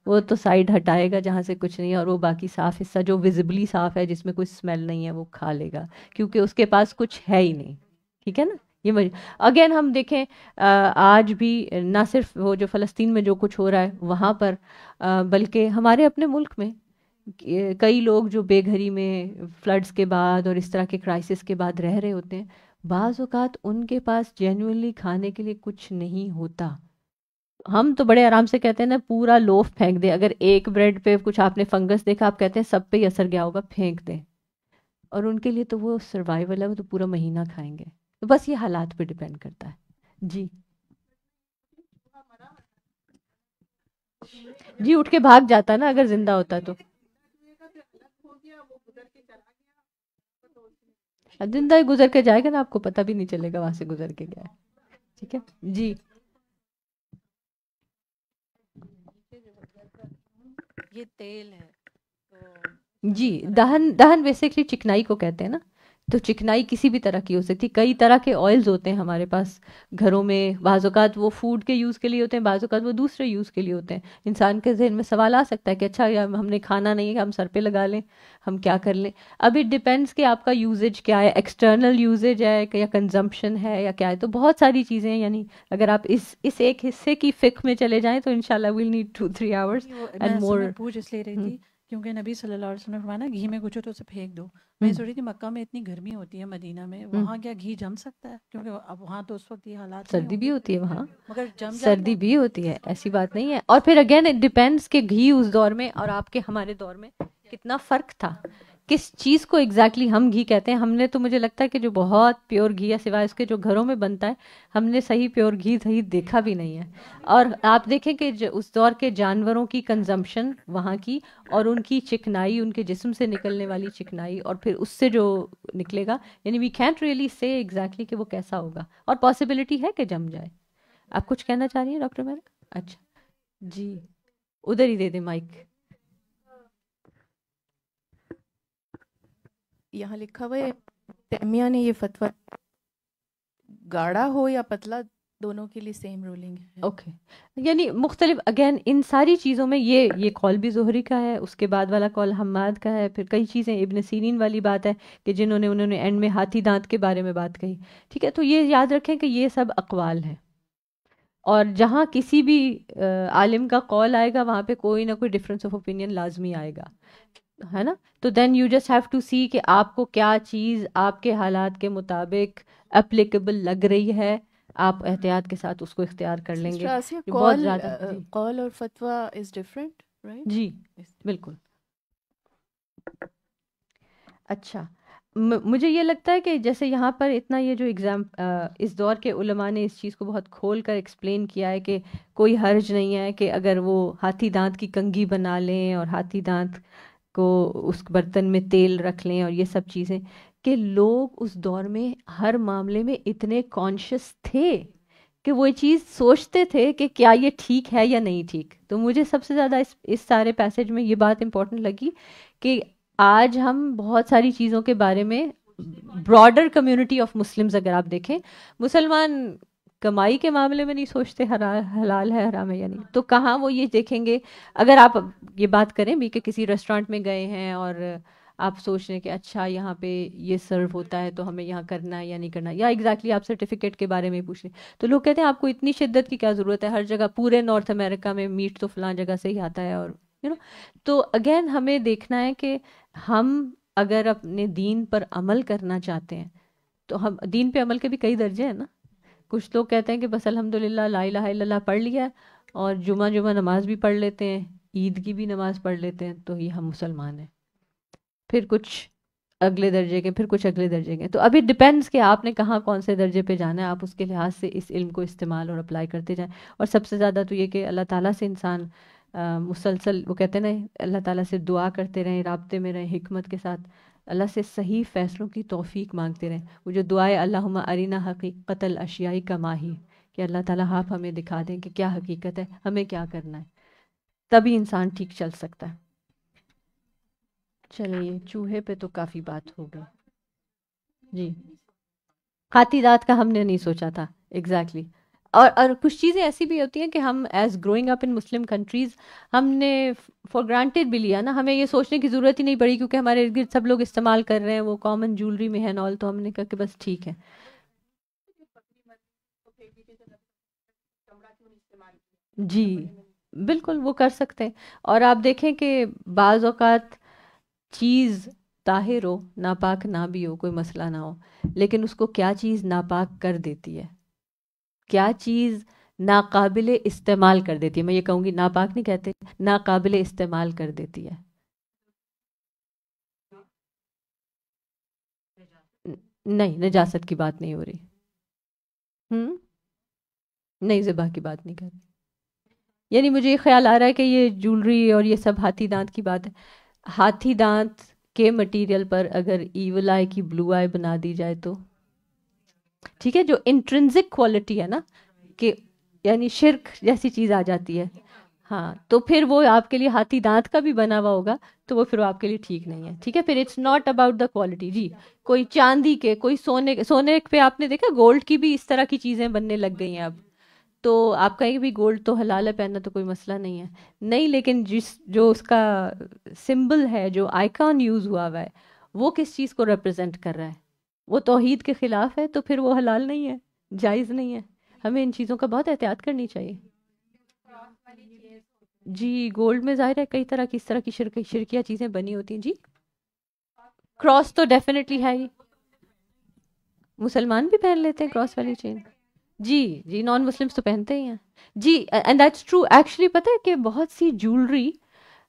وہ تو سائڈ ہٹائے گا جہاں سے کچھ نہیں ہے, اور وہ باقی صاف حصہ جو ویزبلی صاف ہے جس میں کوئی اسمیل نہیں ہے وہ کھا لے گا, کیونکہ اس کے پاس کچھ ہے ہی نہیں, ٹھیک ہے نا. یہ اگین ہم دیکھیں آج بھی نہ صرف وہ جو فلسطین میں جو کچھ ہو رہا ہے وہاں پر, بلکہ ہمارے اپنے ملک میں کئی لوگ جو بے گھری میں فلڈز کے بعد اور اس طرح کے کرائسس کے بعد رہ رہے ہوتے ہیں, بعض اوقات ان کے پاس جینوئنلی کھانے کے لیے کچھ نہیں ہوتا. ہم تو بڑے آرام سے کہتے ہیں نا پورا لوف پھینک دیں, اگر ایک بریڈ پہ کچھ آپ نے فنگس دیکھا آپ کہتے ہیں سب پہ ہی اثر گیا ہوگا, پھینک دیں, اور ان کے لیے تو وہ سروائیول ہے, وہ تو پورا مہینہ کھائیں گے. تو بس یہ حالات پہ ڈیپینڈ کرتا ہے. جی جی, اٹھ کے بھاگ جاتا نا اگر زندہ ہوتا تو, زندہ ہی گزر کے جائے گا نا, آپ کو پتہ بھی نہیں چلے گا وہاں سے گزر کے گیا ہے, ٹھیک ہے. جی یہ تیل ہے جی, دہن بیسکلی چکنائی کو کہتے ہیں نا, تو چکنائی کسی بھی طرح کی ہو سکتی, کئی طرح کے آئلز ہوتے ہیں ہمارے پاس گھروں میں, بعض اوقات وہ فوڈ کے یوز کے لیے ہوتے ہیں, بعض اوقات وہ دوسرے یوز کے لیے ہوتے ہیں. انسان کے ذہن میں سوال آ سکتا ہے کہ اچھا ہم نے کھانا نہیں ہے, ہم سر پہ لگا لیں, ہم کیا کر لیں. اب اٹ ڈپینڈس کہ آپ کا یوزیج کیا ہے, ایکسٹرنل یوزیج ہے یا کنزمپشن ہے یا کیا ہے. تو بہت ساری چیزیں ہیں, یعنی اگر آپ اس ایک حصے کی فقہ میں چلے جائیں تو انشاءاللہ we'll need 2-3 hours and more. پوچھ اس لیے رہی تھی کیونکہ نبی صلی اللہ علیہ وسلم نے فرمایا گھی میں کچھ ہو تو اسے پھینک دو. میں سوچ رہی تھی مکہ میں اتنی گرمی ہوتی ہے, مدینہ میں, وہاں کیا گھی جم سکتا ہے؟ کیونکہ اب وہاں تو اس وقت یہ حالات سردی بھی ہوتی ہے وہاں, مگر جم سردی بھی ہوتی ہے, ایسی بات نہیں ہے. اور پھر اگین اٹ ڈیپینڈس کہ گھی اس دور میں اور آپ کے ہمارے دور میں کتنا فرق تھا, کس چیز کو ایگزیکٹلی ہم گھی کہتے ہیں. ہم نے تو مجھے لگتا ہے کہ جو بہت پیور گھی ہے سوائے اس کے جو گھروں میں بنتا ہے, ہم نے صحیح پیور گھی صحیح دیکھا بھی نہیں ہے. اور آپ دیکھیں کہ اس دور کے جانوروں کی کنزمپشن وہاں کی, اور ان کی چکنائی, ان کے جسم سے نکلنے والی چکنائی, اور پھر اس سے جو نکلے گا, یعنی we can't really say exactly کہ وہ کیسا ہوگا, اور پاسبلٹی ہے کہ جم جائے. آپ کچھ کہنا چاہ رہی ہیں ڈاکٹر میرا؟ اچھا جی, ادھر ہی دے دیں مائک. یہاں لکھا ہوا ہے تیمیہ نے یہ فتویٰ گاڑھا ہو یا پتلا دونوں کے لیے سیم رولنگ ہے. اوکے, یعنی مختلف, اگین ان ساری چیزوں میں یہ قول بھی زہری کا ہے, اس کے بعد والا قول حماد کا ہے, پھر کئی چیزیں ابن سیرین والی بات ہے کہ انہوں نے اینڈ میں ہاتھی دانت کے بارے میں بات کہی, ٹھیک ہے. تو یہ یاد رکھیں کہ یہ سب اقوال ہیں, اور جہاں کسی بھی عالم کا قول آئے گا وہاں پہ کوئی نہ کوئی ڈفرینس آف اوپینین لازمی آئے گا, ہے نا. تو then you just have to see کہ آپ کو کیا چیز آپ کے حالات کے مطابق اپلیکیبل لگ رہی ہے, آپ احتیاط کے ساتھ اس کو اختیار کر لیں گے. بہت زیادہ قول اور فتویٰ از ڈفرینٹ, رائٹ؟ جی بالکل. اچھا, مجھے یہ لگتا ہے کہ جیسے یہاں پر اتنا یہ جو اس دور کے علماء نے اس چیز کو بہت کھول کر ایکسپلین کیا ہے کہ کوئی حرج نہیں ہے کہ اگر وہ ہاتھی دانت کی کنگھی بنا لیں اور ہاتھی دانت کو اس برتن میں تیل رکھ لیں اور یہ سب چیزیں, کہ لوگ اس دور میں ہر معاملے میں اتنے کانشیس تھے کہ وہ چیز سوچتے تھے کہ کیا یہ ٹھیک ہے یا نہیں ٹھیک. تو مجھے سب سے زیادہ اس سارے پیسج میں یہ بات امپورٹنٹ لگی کہ آج ہم بہت ساری چیزوں کے بارے میں براڈر کمیونٹی آف مسلمز اگر آپ دیکھیں، مسلمان کمائی کے معاملے میں نہیں سوچتے حلال ہے حرام ہے یا نہیں، تو کہاں وہ یہ دیکھیں گے. اگر آپ یہ بات کریں بھی کہ کسی ریسٹورینٹ میں گئے ہیں اور آپ سوچ رہے ہیں کہ اچھا یہاں پہ یہ سرو ہوتا ہے تو ہمیں یہاں کرنا ہے یا نہیں کرنا، یا ایگزیکٹلی آپ سرٹیفکیٹ کے بارے میں پوچھ رہے ہیں، تو لوگ کہتے ہیں آپ کو اتنی شدت کی کیا ضرورت ہے، ہر جگہ پورے نارتھ امریکہ میں میٹ تو فلاں جگہ سے ہی آتا ہے. اور تو اگین ہمیں دیکھنا ہے کہ ہم اگر اپنے دین پر عمل کرنا چاہتے ہیں تو ہم دین پہ عمل کے بھی کئی درجے ہیں نا. کچھ لوگ کہتے ہیں کہ بس الحمدللہ لا الہ الا اللہ پڑھ لیا اور جمعہ نماز بھی پڑھ لیتے ہیں، عید کی بھی نماز پڑھ لیتے ہیں، تو یہ ہم مسلمان ہیں. پھر کچھ اگلے درجے کے، پھر کچھ اگلے درجے کے. تو ابھی ڈپینڈس کہ آپ نے کہاں کون سے درجے پہ جانا ہے، آپ اس کے لحاظ سے اس علم کو استعمال اور اپلائی کرتے جائیں. اور سب سے زیادہ تو یہ کہ اللہ تعالیٰ سے انسان مسلسل، وہ کہتے ہیں نا، اللہ تعالیٰ سے دعا کرتے رہیں، رابطے میں رہیں، حکمت کے ساتھ اللہ سے صحیح فیصلوں کی توفیق مانگتے رہیں. وہ جو دعائے اللہم ارینا حقیقت الاشیاء کما ہی، کہ اللہ تعالیٰ آپ ہمیں دکھا دیں کہ کیا حقیقت ہے، ہمیں کیا کرنا ہے، تبھی انسان ٹھیک چل سکتا ہے. چلیے چوہے پہ تو کافی بات ہو گئی. جی ہاتھی دانت کا ہم نے نہیں سوچا تھا ایگزیکٹلی. اور کچھ چیزیں ایسی بھی ہوتی ہیں کہ ہم ایز گروئنگ اپ ان مسلم کنٹریز ہم نے فار گرانٹیڈ بھی لیا نا، ہمیں یہ سوچنے کی ضرورت ہی نہیں پڑی کیونکہ ہمارے ارد گرد سب لوگ استعمال کر رہے ہیں، وہ کامن جولری میں ہے نال، تو ہم نے کہا کہ بس ٹھیک ہے. جی بالکل وہ کر سکتے ہیں. اور آپ دیکھیں کہ بعض اوقات چیز طاہر ہو، ناپاک نہ بھی ہو، کوئی مسئلہ نہ ہو، لیکن اس کو کیا چیز ناپاک کر دیتی ہے، کیا چیز ناقابل استعمال کر دیتی ہے. میں یہ کہوں گی ناپاک نہیں کہتے، ناقابل استعمال کر دیتی ہے. نہیں نجاست کی بات نہیں ہو رہی، نہیں ذبح کی بات نہیں کر رہی. یعنی مجھے یہ خیال آ رہا ہے کہ یہ جولری اور یہ سب ہاتھی دانت کی بات ہے. ہاتھی دانت کے مٹیریل پر اگر ایول آئی کی بلو آئی بنا دی جائے تو ٹھیک ہے، جو انٹرنزک کوالٹی ہے نا، کہ یعنی شرک جیسی چیز آ جاتی ہے، ہاں، تو پھر وہ آپ کے لیے ہاتھی دانت کا بھی بنا ہوا ہوگا تو وہ پھر آپ کے لیے ٹھیک نہیں ہے. ٹھیک ہے، پھر it's not about the quality. جی کوئی چاندی کے، کوئی سونے پہ آپ نے دیکھا گولڈ کی بھی اس طرح کی چیزیں بننے لگ گئی ہیں اب. تو آپ کہیں گے بھی گولڈ تو حلال ہے پہننا، تو کوئی مسئلہ نہیں ہے. نہیں، لیکن جو اس کا سمبل ہے، جو آئیکن یوز ہوا ہے، وہ کس چیز کو ریپرزینٹ کر رہا ہے، وہ توحید کے خلاف ہے، تو پھر وہ حلال نہیں ہے، جائز نہیں ہے. ہمیں ان چیزوں کا بہت احتیاط کرنی چاہیے. جی گولڈ میں ظاہر ہے کئی طرح کی اس طرح کی شرکیہ چیزیں بنی ہوتی ہیں. جی کراس تو ڈیفینیٹلی ہے ہی، مسلمان بھی پہن لیتے ہیں کراس والی چین. جی نان مسلمس تو پہنتے ہی ہیں. جی اینڈ دیٹس ٹرو. ایکچولی پتہ ہے کہ بہت سی جولری،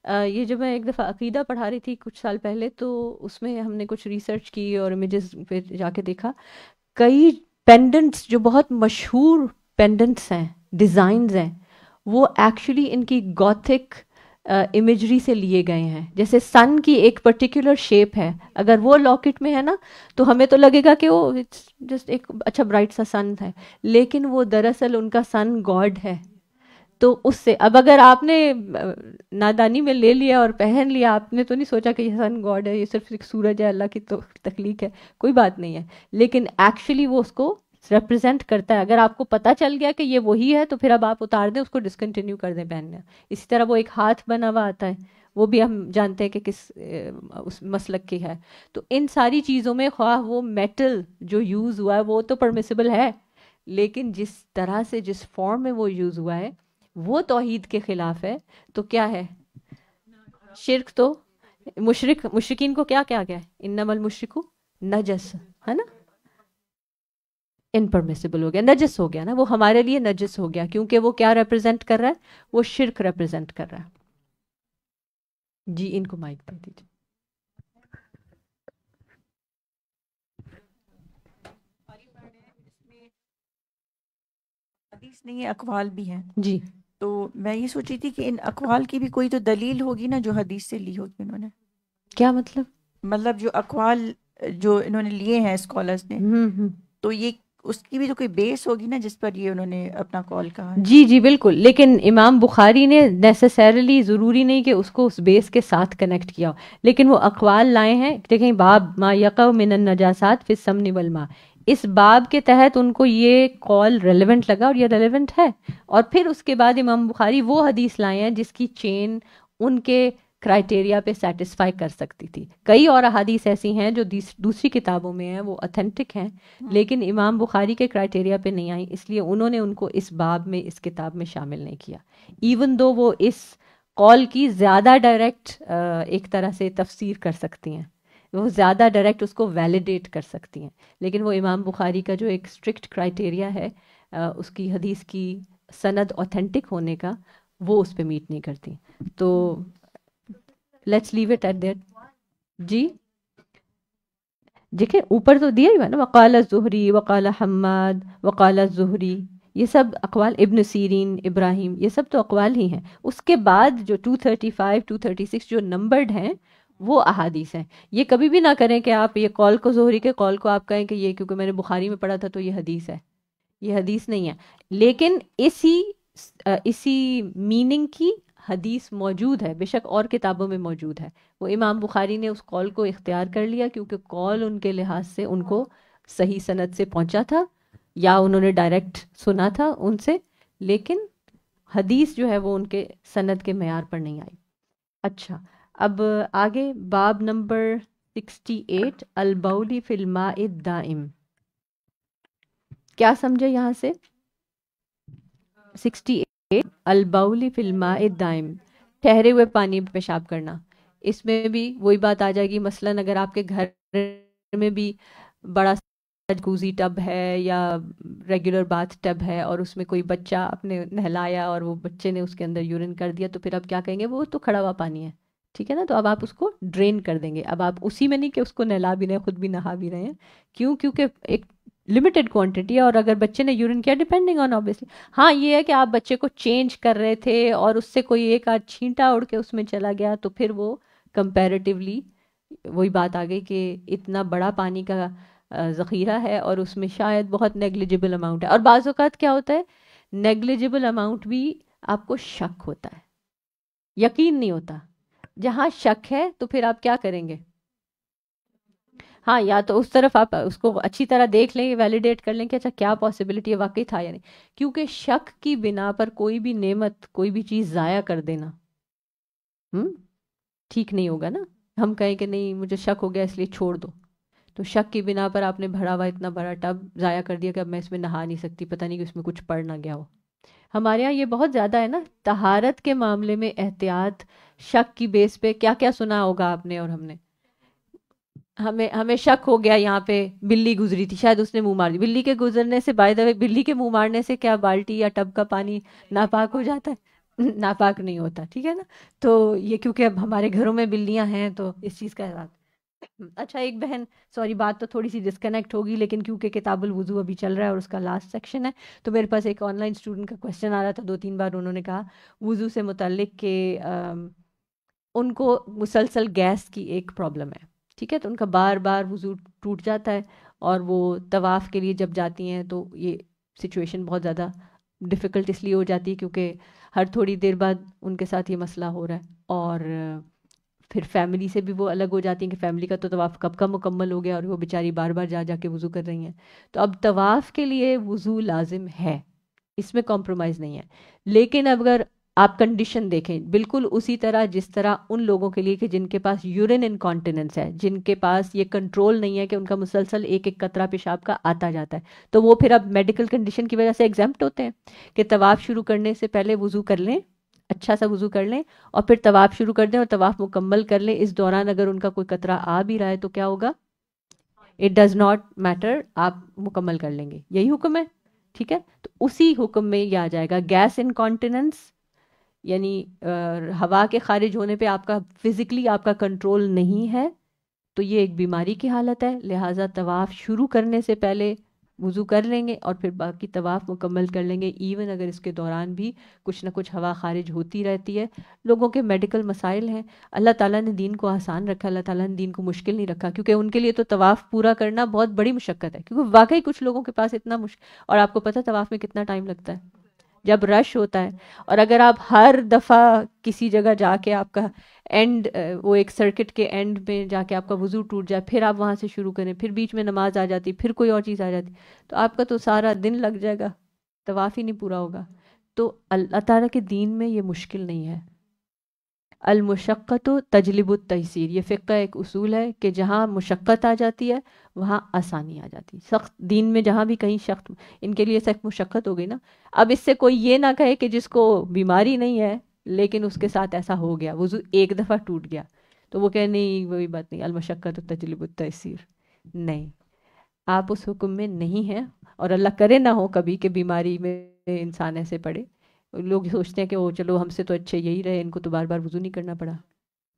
یہ جب میں ایک دفعہ عقیدہ پڑھا رہی تھی کچھ سال پہلے، تو اس میں ہم نے کچھ ریسرچ کی اور امیجز پہ جا کے دیکھا، کئی پینڈنٹس جو بہت مشہور پینڈنٹس ہیں، ڈیزائنز ہیں، وہ ایکچولی ان کی گوتھک امیجری سے لیے گئے ہیں. جیسے سن کی ایک پرٹیکولر شیپ ہے، اگر وہ لاکٹ میں ہے نا تو ہمیں تو لگے گا کہ وہ جسٹ ایک اچھا برائٹ سا سن ہے، لیکن وہ دراصل ان کا سن گاڈ ہے. تو اس سے اب اگر آپ نے نادانی میں لے لیا اور پہن لیا، آپ نے تو نہیں سوچا کہ یہ سن گاڈ ہے، یہ صرف ایک سورج ہے، اللہ کی تو تخلیق ہے، کوئی بات نہیں ہے، لیکن ایکچولی وہ اس کو ریپرزینٹ کرتا ہے. اگر آپ کو پتہ چل گیا کہ یہ وہی ہے تو پھر اب آپ اتار دیں، اس کو ڈسکنٹینیو کر دیں پہننا. اسی طرح وہ ایک ہاتھ بنا ہوا آتا ہے، وہ بھی ہم جانتے ہیں کہ کس اس مسلک کی ہے. تو ان ساری چیزوں میں خواہ وہ میٹل جو یوز ہوا ہے وہ تو پرمیسیبل ہے، لیکن جس طرح سے جس فارم میں وہ یوز ہوا ہے وہ توحید کے خلاف ہے. تو کیا ہے شرک؟ تو مشرکین کو کیا کیا گیا ہے؟ انما المشرک نجس، ہے نا، انپرمیسیبل ہو گیا، نجس ہو گیا نا، وہ ہمارے لیے نجس ہو گیا کیونکہ وہ کیا ریپرزینٹ کر رہا ہے؟ وہ شرک ریپرزینٹ کر رہا ہے. جی ان کو مائک دے دیجیے. حدیث نہیں ہے، اقوال بھی ہیں. جی تو میں یہ سوچی تھی کہ ان اقوال کی بھی کوئی تو دلیل ہوگی نا جو حدیث سے لی ہوگی انہوں نے. کیا مطلب؟ مطلب جو اقوال جو انہوں نے لیے ہیں اسکالرز نے، تو یہ اس کی بھی تو کوئی بیس ہوگی نا جس پر یہ انہوں نے اپنا کال کہا. جی جی بالکل, لیکن امام بخاری نے نیسیسریلی ضروری نہیں کہ اس کو اس بیس کے ساتھ کنیکٹ کیا ہو, لیکن وہ اقوال لائے ہیں. دیکھیں باب ما یقع من النجاسات فی السمن والماء, اس باب کے تحت ان کو یہ کال ریلیونٹ لگا اور یہ ریلیونٹ ہے. اور پھر اس کے بعد امام بخاری وہ حدیث لائے ہیں جس کی چین ان کے کرائٹیریا پہ سیٹسفائی کر سکتی تھی. کئی اور احادیث ایسی ہیں جو دوسری کتابوں میں ہیں, وہ اتھینٹک ہیں, لیکن امام بخاری کے کرائٹیریا پہ نہیں آئی, اس لیے انہوں نے ان کو اس باب میں اس کتاب میں شامل نہیں کیا, ایون دو وہ اس قول کی زیادہ ڈائریکٹ ایک طرح سے تفسیر کر سکتی ہیں, وہ زیادہ ڈائریکٹ اس کو ویلیڈیٹ کر سکتی ہیں, لیکن وہ امام بخاری کا جو ایک اسٹرکٹ کرائٹیریا ہے اس کی حدیث کی سند اوتھینٹک ہونے کا, وہ اس پہ میٹ نہیں کرتی. تو let's leave it at that. جی دیکھیں اوپر تو دیا ہی ہے نا, وقال الزہری وقال حماد وقال الزہری, یہ سب اقوال, ابن سیرین, ابراہیم, یہ سب تو اقوال ہی ہیں. اس کے بعد جو 235 236 جو نمبرڈ ہیں وہ احادیث ہیں. یہ کبھی بھی نہ کریں کہ آپ یہ قول کو, زہری کے قول کو آپ کہیں کہ یہ کیونکہ میں نے بخاری میں پڑھا تھا تو یہ حدیث ہے. یہ حدیث نہیں ہے, لیکن اسی میننگ کی حدیث موجود ہے, بے شک اور کتابوں میں موجود ہے. وہ امام بخاری نے اس قول کو اختیار کر لیا کیونکہ قول ان کے لحاظ سے ان کو صحیح سند سے پہنچا تھا یا انہوں نے ڈائریکٹ سنا تھا ان سے, لیکن حدیث جو ہے وہ ان کے سند کے معیار پر نہیں آئی. اچھا اب آگے باب نمبر 68 البول فی الماء الدائم. کیا سمجھے یہاں سے؟ 68 البول فی الماء الدائم, ٹھہرے ہوئے پانی میں پیشاب کرنا. اس میں بھی وہی بات آ جائے گی, مثلاً اگر آپ کے گھر میں بھی بڑا جکوزی ٹب ہے یا ریگولر باتھ ٹب ہے اور اس میں کوئی بچہ اپنے نہلایا اور وہ بچے نے اس کے اندر یورین کر دیا, تو پھر آپ کیا کہیں گے, وہ تو کھڑا ہوا پانی ہے, ٹھیک ہے نا, تو اب آپ اس کو ڈرین کر دیں گے. اب آپ اسی میں نہیں کہ اس کو نہلا بھی رہے ہیں, خود بھی نہا بھی رہے ہیں, کیونکہ ایک لمیٹڈ کوانٹٹی ہے, اور اگر بچے نے یورین کیا ڈیپینڈنگ آن آبویسلی. ہاں یہ ہے کہ آپ بچے کو چینج کر رہے تھے اور اس سے کوئی ایک آدھ چھینٹا اڑ کے اس میں چلا گیا, تو پھر وہ کمپیریٹیولی وہی بات آ گئی کہ اتنا بڑا پانی کا ذخیرہ ہے اور اس میں شاید بہت نیگلیجبل اماؤنٹ ہے. اور بعض اوقات کیا ہوتا ہے, نیگلیجبل اماؤنٹ بھی آپ کو شک ہوتا ہے, یقین نہیں ہوتا. جہاں شک ہے تو پھر آپ کیا کریں گے, ہاں یا تو اس طرف آپ اس کو اچھی طرح دیکھ لیں, ویلیڈیٹ کر لیں کہ اچھا کیا پاسبلٹی ہے, واقعی تھا یا نہیں. کیونکہ شک کی بنا پر کوئی بھی نعمت, کوئی بھی چیز ضائع کر دینا ٹھیک نہیں ہوگا نا. ہم کہیں کہ نہیں مجھے شک ہو گیا اس لیے چھوڑ دو, تو شک کی بنا پر آپ نے بھرا ہوا اتنا بڑا ٹب ضائع کر دیا کہ اب میں اس میں نہا نہیں سکتی, پتہ نہیں کہ اس میں کچھ پڑ نہ گیا ہو. ہمارے یہاں یہ بہت زیادہ ہے نا, طہارت کے معاملے میں احتیاط شک کی بیس پہ. کیا کیا سنا ہوگا آپ نے اور ہم نے, ہمیں شک ہو گیا یہاں پہ بلی گزری تھی, شاید اس نے منہ مار دی. بلی کے گزرنے سے بائی دا وے بلی کے منہ مارنے سے کیا بالٹی یا ٹب کا پانی ناپاک ہو جاتا ہے؟ ناپاک نہیں ہوتا, ٹھیک ہے نا. تو یہ کیونکہ اب ہمارے گھروں میں بلیاں ہیں تو اس چیز کا بات. اچھا ایک بہن, سوری بات تو تھوڑی سی ڈسکنیکٹ ہوگی, لیکن کیونکہ کتاب الوضو ابھی چل رہا ہے اور اس کا لاسٹ سیکشن ہے, تو میرے پاس ایک آن لائن اسٹوڈنٹ کا کویشچن آ رہا تھا 2-3 بار. انہوں نے کہا وضو سے متعلق کہ ان کو مسلسل گیس کی ایک پرابلم ہے, ٹھیک ہے, تو ان کا بار بار وضو ٹوٹ جاتا ہے, اور وہ طواف کے لیے جب جاتی ہیں تو یہ سچویشن بہت زیادہ ڈیفیکلٹ اس لیے ہو جاتی ہے کیونکہ ہر تھوڑی دیر بعد ان کے ساتھ یہ مسئلہ ہو رہا ہے, اور پھر فیملی سے بھی وہ الگ ہو جاتی ہیں کہ فیملی کا تو طواف کب کا مکمل ہو گیا اور وہ بیچاری بار بار جا جا کے وضو کر رہی ہیں. تو اب طواف کے لیے وضو لازم ہے, اس میں کمپرومائز نہیں ہے, لیکن اگر آپ کنڈیشن دیکھیں بالکل اسی طرح جس طرح ان لوگوں کے لیے کہ جن کے پاس یورین انکانٹیننس ہے, جن کے پاس یہ کنٹرول نہیں ہے کہ ان کا مسلسل ایک ایک قطرہ پیشاب کا آتا جاتا ہے, تو وہ پھر اب میڈیکل کنڈیشن کی وجہ سے ایگزمپٹ ہوتے ہیں کہ طواف شروع کرنے سے پہلے وضو کر لیں, اچھا سا وضو کر لیں, اور پھر طواف شروع کر دیں اور طواف مکمل کر لیں. اس دوران اگر ان کا کوئی قطرہ آ بھی رہا ہے تو کیا ہوگا, اٹ ڈز ناٹ میٹر, آپ مکمل کر لیں گے. یہی حکم ہے, ٹھیک ہے. تو اسی حکم میں یہ آ جائے گا گیس انکانٹیننس, یعنی ہوا کے خارج ہونے پہ آپ کا فزیکلی آپ کا کنٹرول نہیں ہے, تو یہ ایک بیماری کی حالت ہے. لہٰذا طواف شروع کرنے سے پہلے وضو کر لیں گے اور پھر باقی طواف مکمل کر لیں گے. ایون اگر اس کے دوران بھی کچھ نہ کچھ ہوا خارج ہوتی رہتی ہے, لوگوں کے میڈیکل مسائل ہیں, اللہ تعالیٰ نے دین کو آسان رکھا, اللہ تعالیٰ نے دین کو مشکل نہیں رکھا, کیونکہ ان کے لیے تو طواف پورا کرنا بہت بڑی مشقت ہے, کیونکہ واقعی کچھ لوگوں کے پاس اتنا اور آپ کو پتہ طواف میں کتنا ٹائم لگتا ہے جب رش ہوتا ہے. اور اگر آپ ہر دفعہ کسی جگہ جا کے آپ کا اینڈ, وہ ایک سرکٹ کے اینڈ میں جا کے آپ کا وضو ٹوٹ جائے, پھر آپ وہاں سے شروع کریں, پھر بیچ میں نماز آ جاتی, پھر کوئی اور چیز آ جاتی, تو آپ کا تو سارا دن لگ جائے گا, طواف ہی نہیں پورا ہوگا. تو اللہ تعالیٰ کے دین میں یہ مشکل نہیں ہے. المشقت تجلب التیسیر, یہ فقہ ایک اصول ہے کہ جہاں مشقت آ جاتی ہے وہاں آسانی آ جاتی ہے. سخت دین میں جہاں بھی کہیں سخت, ان کے لیے سخت مشقت ہو گئی نا. اب اس سے کوئی یہ نہ کہے کہ جس کو بیماری نہیں ہے لیکن اس کے ساتھ ایسا ہو گیا, وضو ایک دفعہ ٹوٹ گیا, تو وہ کہے نہیں وہی بات نہیں, المشقت تجلب التیسیر. نہیں, آپ اس حکم میں نہیں ہیں, اور اللہ کرے نہ ہو کبھی کہ بیماری میں انسان ایسے پڑے. لوگ سوچتے ہیں کہ وہ چلو ہم سے تو اچھے یہی رہے, ان کو تو بار بار وضو نہیں کرنا پڑا.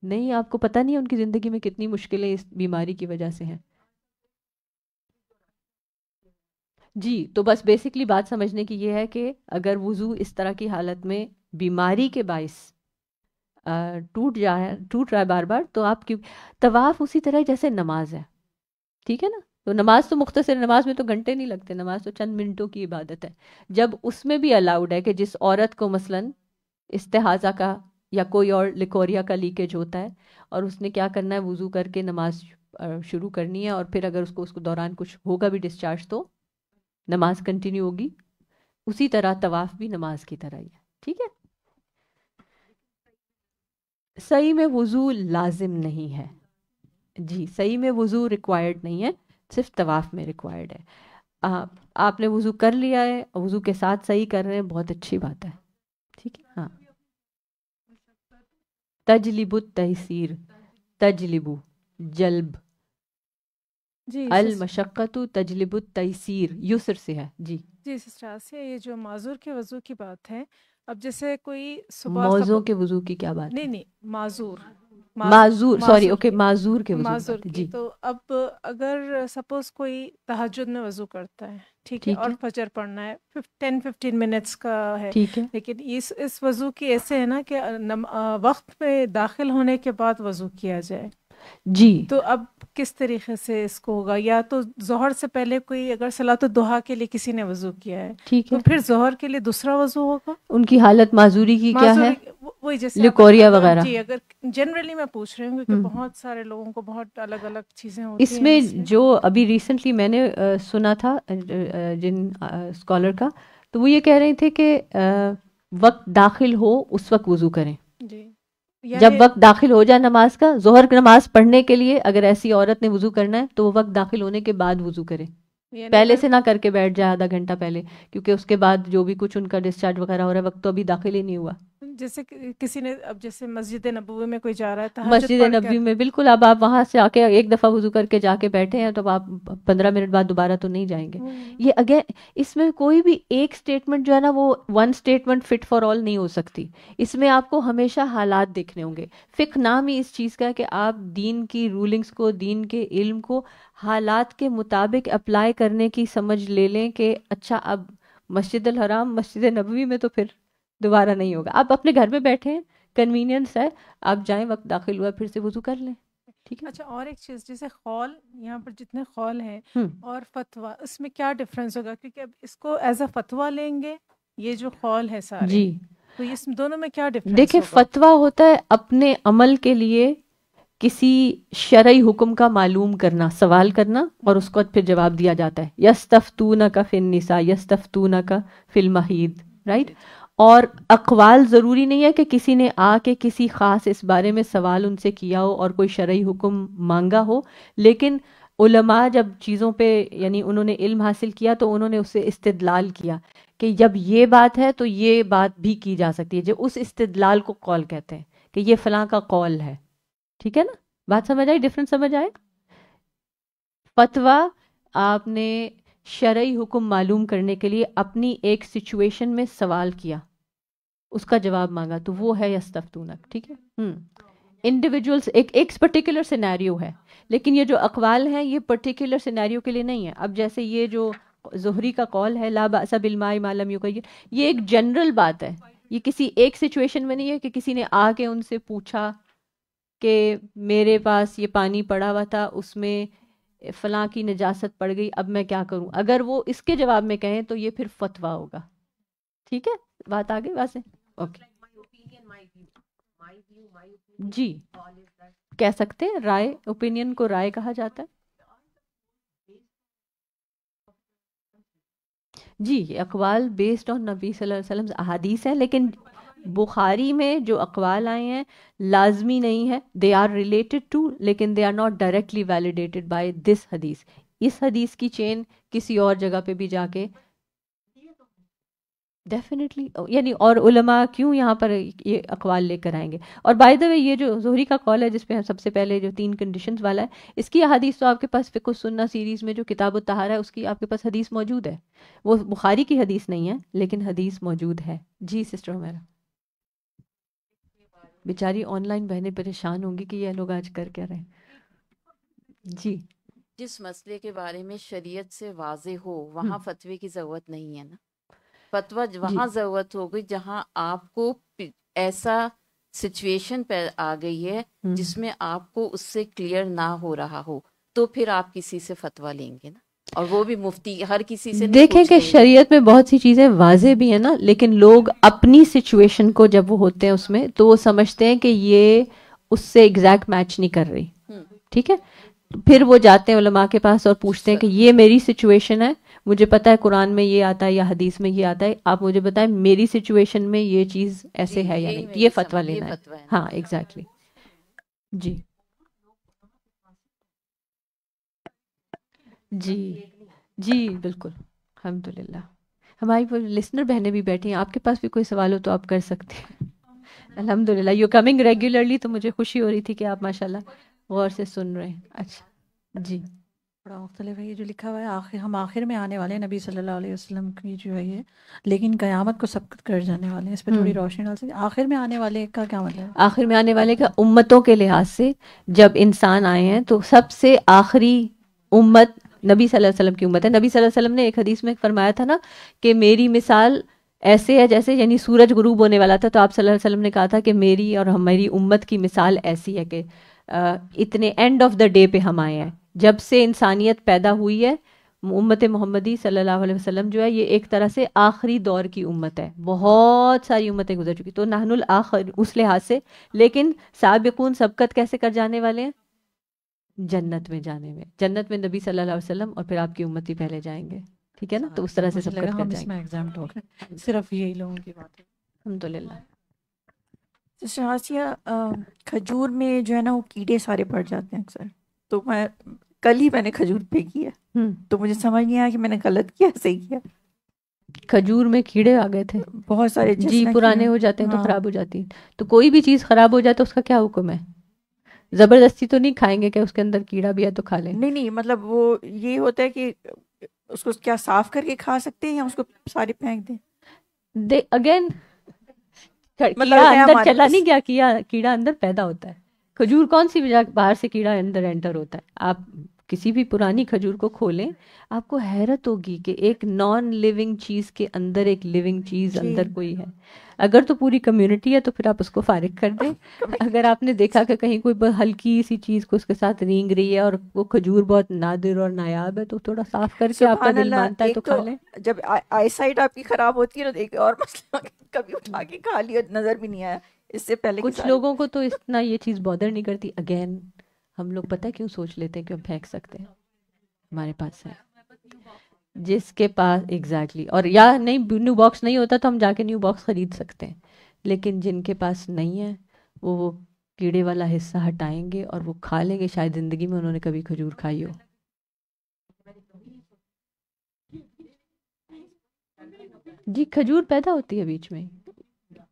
نہیں, آپ کو پتہ نہیں ہے ان کی زندگی میں کتنی مشکلیں اس بیماری کی وجہ سے ہیں. جی, تو بس بیسکلی بات سمجھنے کی یہ ہے کہ اگر وضو اس طرح کی حالت میں بیماری کے باعث ٹوٹ رہا ہے بار بار, تو آپ کی طواف اسی طرح جیسے نماز ہے, ٹھیک ہے نا. تو نماز تو مختصر, نماز میں تو گھنٹے نہیں لگتے, نماز تو چند منٹوں کی عبادت ہے. جب اس میں بھی الاؤڈ ہے کہ جس عورت کو مثلاً استحاضہ کا یا کوئی اور لیکوریا کا لیکیج ہوتا ہے, اور اس نے کیا کرنا ہے, وضو کر کے نماز شروع کرنی ہے, اور پھر اگر اس کو دوران کچھ ہوگا بھی ڈسچارج تو نماز کنٹینیو ہوگی. اسی طرح طواف بھی نماز کی طرح ہی ہے, ٹھیک ہے. صحیح میں وضو لازم نہیں ہے. جی, صحیح میں وضو ریکوائرڈ نہیں ہے, صرف طواف میں ریکوائرڈ ہے. آپ نے وضو کر لیا ہے, وضو کے ساتھ صحیح کر رہے ہیں, بہت اچھی بات ہے, ٹھیک ہے. ہاں, تجلب التیسیر, تجلب جلب, جی المشقت تجلب التیسیر, یسر سے ہے. جی جی سسٹر آسیہ, یہ جو معذور کے وضو کی بات ہے, اب جیسے کوئی صبح موضوع کے وضو کی کیا بات ہے؟ نہیں معذور سوری, اوکے, معذور کے وضو کی. جی, تو اب اگر سپوز کوئی تہجد میں وضو کرتا ہے, ٹھیک ہے, اور فجر پڑھنا ہے 10-15 منٹس کا ہے, ٹھیک ہے, لیکن اس وضو کی ایسے ہے نا کہ وقت میں داخل ہونے کے بعد وضو کیا جائے. جی, تو اب کس طریقے سے اس کو ہوگا؟ یا تو ظہر سے پہلے کوئی اگر صلاۃ الضحیٰ کے لیے کسی نے وضو کیا ہے, ٹھیک ہے, تو پھر ظہر کے لیے دوسرا وضو ہوگا. ان کی حالت معذوری کی کیا ہے, وہی جیسے لیکوریا وغیرہ. جی, اگر جنرلی میں پوچھ رہی ہوں کیونکہ بہت سارے لوگوں کو بہت الگ الگ چیزیں ہوتی ہیں. اس میں جو ابھی ریسنٹلی میں نے سنا تھا جن اسکالر کا, تو وہ یہ کہہ رہے تھے کہ وقت داخل ہو اس وقت وضو کریں. جی, جب وقت داخل ہو جائے نماز کا, ظہر نماز پڑھنے کے لیے اگر ایسی عورت نے وضو کرنا ہے تو وہ وقت داخل ہونے کے بعد وضو کرے, پہلے سے نہ کر کے بیٹھ جائے آدھا گھنٹہ پہلے, کیونکہ اس کے بعد جو بھی کچھ ان کا ڈسچارج وغیرہ ہو رہا ہے وقت تو ابھی داخل ہی نہیں ہوا. جیسے کسی نے, اب جیسے مسجد نبوی میں کوئی جا رہا ہے, مسجد نبوی میں بالکل, اب آپ وہاں سے آ کے ایک دفعہ وضو کر کے جا کے بیٹھے ہیں تو آپ 15 منٹ بعد دوبارہ تو نہیں جائیں گے. یہ اگین اس میں کوئی بھی ایک سٹیٹمنٹ جو ہے نا, وہ one statement fit for all نہیں ہو سکتی. اس میں آپ کو ہمیشہ حالات دیکھنے ہوں گے. فقہ نام ہی اس چیز کا ہے کہ آپ دین کی رولنگز کو, دین کے علم کو حالات کے مطابق اپلائی کرنے کی سمجھ لے لیں کہ اچھا اب مسجد الحرام مسجد نبوی میں تو پھر دوبارہ نہیں ہوگا. آپ اپنے گھر میں بیٹھے ہیں, کنوینئنس ہے, آپ جائیں, وقت داخل ہوا پھر سے وضو کر لیں, ٹھیک ہے. اچھا, اور ایک چیز, جیسے خول, یہاں پر جتنے خول ہیں اور فتویٰ, اس میں کیا ڈفرینس ہوگا؟ کیونکہ اب اس کو ایز اے فتویٰ لیں گے, یہ جو خول ہے سارے, جی, تو اس دونوں میں کیا ڈفرینس؟ دیکھیں, فتویٰ ہوتا ہے اپنے عمل کے لیے کسی شرعی حکم کا معلوم کرنا, سوال کرنا, اور اس کو پھر جواب دیا جاتا ہے. یستفتونک فی النساء, یستفتونک فی المحیض, رائٹ. اور اقوال ضروری نہیں ہے کہ کسی نے آ کے کسی خاص اس بارے میں سوال ان سے کیا ہو اور کوئی شرعی حکم مانگا ہو, لیکن علماء جب چیزوں پہ یعنی انہوں نے علم حاصل کیا تو انہوں نے اس سے استدلال کیا کہ جب یہ بات ہے تو یہ بات بھی کی جا سکتی ہے, جو اس استدلال کو قول کہتے ہیں کہ یہ فلاں کا قول ہے. ٹھیک ہے نا, بات سمجھ آئی, ڈفرنس سمجھ آئے. فتویٰ آپ نے شرعی حکم معلوم کرنے کے لیے اپنی ایک سچویشن میں سوال کیا, اس کا جواب مانگا, تو وہ ہے یستفتونک, ٹھیک ہے. انڈیویجولس ایک پرٹیکولر سینیریو ہے, لیکن یہ جو اقوال ہیں یہ پرٹیکولر سینیریو کے لیے نہیں ہے. اب جیسے یہ جو زہری کا قول ہے لا بأس بالماء ما لم یغیر، یہ ایک جنرل بات ہے، یہ کسی ایک سچویشن میں نہیں ہے کہ کسی نے آ کے ان سے پوچھا کہ میرے پاس یہ پانی پڑا ہوا تھا اس میں فلاں کی نجاست پڑ گئی اب میں کیا کروں. اگر وہ اس کے جواب میں کہیں تو یہ پھر فتویٰ ہوگا. ٹھیک ہے بات آگے ویسے اوکے جی کہہ سکتے ہیں رائے، اوپینین کو رائے کہا جاتا ہے. جی اقوال بیسڈ آن نبی صلی اللہ علیہ وسلم احادیث ہیں، لیکن بخاری میں جو اقوال آئے ہیں لازمی نہیں ہے، دے آر ریلیٹڈ ٹو، لیکن they are not directly validated by this حدیث. اس حدیث کی چین کسی اور جگہ پہ بھی جا کے ڈیفینیٹلی یعنی اور علماء کیوں یہاں پر یہ اقوال لے کر آئیں گے. اور بائی دا وے یہ جو زہری کا قول ہے جس پہ سب سے پہلے جو 3 کنڈیشنز والا ہے، اس کی احادیث تو آپ کے پاس فقہ السنہ سیریز میں جو کتاب الطہارہ ہے اس کی آپ کے پاس حدیث موجود ہے. وہ بخاری کی حدیث نہیں ہے لیکن حدیث موجود ہے. جی سسٹر میرا بیچاری آن لائن بہنیں پریشان ہوں گی کہ یہ لوگ آج کر کیا رہے ہیں. جی جس مسئلے کے بارے میں شریعت سے واضح ہو وہاں فتوی کی ضرورت نہیں ہے نا. فتویٰ وہاں ضرورت ہوگی جہاں آپ کو ایسا سچویشن پہ آ گئی ہے جس میں آپ کو اس سے کلیئر نہ ہو رہا ہو، تو پھر آپ کسی سے فتویٰ لیں گے نا، اور وہ بھی مفتی ہر کسی سے. دیکھیں کہ شریعت میں بہت سی چیزیں واضح بھی ہیں نا، لیکن لوگ اپنی سچویشن کو جب وہ ہوتے ہیں اس میں تو وہ سمجھتے ہیں کہ یہ اس سے ایگزیکٹ میچ نہیں کر رہی. ٹھیک ہے پھر وہ جاتے ہیں علماء کے پاس اور پوچھتے ہیں کہ یہ میری سچویشن ہے، مجھے پتا ہے قرآن میں یہ آتا ہے یا حدیث میں یہ آتا ہے، آپ مجھے بتائیں میری سچویشن میں یہ چیز ایسے ہے یا نہیں. یہ فتویٰ لینا ہے. ہاں ایگزیکٹلی. جی جی جی بالکل الحمدللہ. ہماری لسنر بہنیں بھی بیٹھی ہیں، آپ کے پاس بھی کوئی سوال ہو تو آپ کر سکتے ہیں. الحمدللہ یو کمنگ ریگولرلی، تو مجھے خوشی ہو رہی تھی کہ آپ ماشاءاللہ غور سے سن رہے ہیں. اچھا جی بڑا مختلف ہے یہ جو لکھا ہوا ہے آخر ہم آخر میں آنے والے ہیں نبی صلی اللہ علیہ وسلم کی جو ہے یہ، لیکن قیامت کو سبقت کر جانے والے ہیں. اس پہ تھوڑی روشنی ڈال سکتے. آخر میں آنے والے کا کیا مطلب ہے؟ آخر میں آنے والے کا امتوں کے لحاظ سے جب انسان آئے ہیں تو سب سے آخری امت نبی صلی اللہ علیہ وسلم کی امت ہے. نبی صلی اللہ علیہ وسلم نے ایک حدیث میں فرمایا تھا نا کہ میری مثال ایسے ہے جیسے یعنی سورج غروب ہونے والا تھا، تو آپ صلی اللہ علیہ وسلم نے کہا تھا کہ میری اور ہماری امت کی مثال ایسی ہے کہ اتنے اینڈ آف دا ڈے پہ ہم آئے ہیں. جب سے انسانیت پیدا ہوئی ہے امت محمدی صلی اللہ علیہ وسلم جو ہے یہ ایک طرح سے آخری دور کی امت ہے. بہت ساری امتیں گزر چکی تو نحن الآخر اس لحاظ سے، لیکن سابقون سبقت کیسے کر جانے والے ہیں؟ جنت میں جانے میں. جنت میں نبی صلی اللہ علیہ وسلم اور پھر آپ کی امتی پہلے جائیں گے. ٹھیک ہے نا، تو اس طرح سے سبقت کر جائیں گے. صرف یہی لوگوں کی بات ہے. الحمدللہ. آسیہ کھجور میں جو ہے نا وہ کیڑے سارے پڑ جاتے ہیں اکثر، تو کل ہی میں نے کھجور پھینکی ہے تو مجھے سمجھ نہیں آیا کہ میں نے غلط کیا صحیح کیا. کھجور میں کیڑے آ گئے تھے بہت سارے، جی پرانے ہو جاتے ہیں تو خراب ہو جاتی ہیں. تو کوئی بھی چیز خراب ہو جائے تو اس کا کیا حکم ہے؟ زبردستی تو نہیں کھائیں گے کہ اس کے اندر کیڑا بھی ہے تو کھا لیں. نہیں مطلب وہ یہ ہوتا ہے کہ اس کو کیا صاف کر کے کھا سکتے ہیں یا اس کو سارے پھینک دیں؟ اگین کیڑا اندر چلا نہیں گیا، کیڑا اندر پیدا ہوتا ہے. کھجور کون سی وجہ باہر سے کیڑا اندر انٹر ہوتا ہے؟ آپ کسی بھی پرانی کھجور کو کھولیں آپ کو حیرت ہوگی کہ ایک نان لیونگ چیز کے اندر ایک لیونگ چیز اندر کوئی ہے. اگر تو پوری کمیونٹی ہے تو پھر آپ اس کو فارغ کر دیں. اگر آپ نے دیکھا کہ کہیں کوئی ہلکی سی چیز کو اس کے ساتھ رینگ رہی ہے اور وہ کھجور بہت نادر اور نایاب ہے تو تھوڑا صاف کر کے آپ کا دل مانتا ہے تو کھا لیں. جب آئی سائٹ آپ کی خراب ہوتی ہے تو ایک اور مسئلہ کبھی اٹھا کے کھا لیا نظر بھی نہیں آیا. اس سے پہلے کچھ لوگوں کو تو اتنا یہ چیز بادر نہیں کرتی. اگین ہم لوگ پتہ کیوں سوچ لیتے ہیں کہ ہم پھینک سکتے ہیں، ہمارے پاس ہے. جس کے پاس ایگزیکٹلی اور یا نہیں نیو باکس نہیں ہوتا تو ہم جا کے نیو باکس خرید سکتے ہیں، لیکن جن کے پاس نہیں ہے وہ کیڑے والا حصہ ہٹائیں گے اور وہ کھا لیں گے. شاید زندگی میں انہوں نے کبھی کھجور کھائی ہو. جی کھجور پیدا ہوتی ہے بیچ میں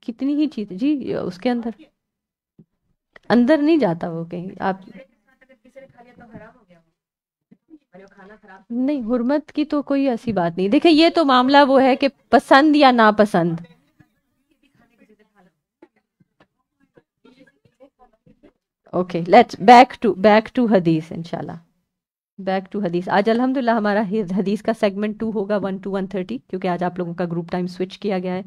کتنی ہی چیز جی اس کے اندر نہیں جاتا وہ کہیں. آپ نہیں حرمت کی تو کوئی ایسی بات نہیں. دیکھیں یہ تو معاملہ وہ ہے کہ پسند یا ناپسند. اوکے لیٹس بیک ٹو حدیث انشاءاللہ. بیک ٹو حدیث. آج الحمدللہ ہمارا حدیث کا سیگمنٹ 2 ہوگا 1 to 1:30 کیونکہ آج آپ لوگوں کا گروپ ٹائم سوئچ کیا گیا ہے.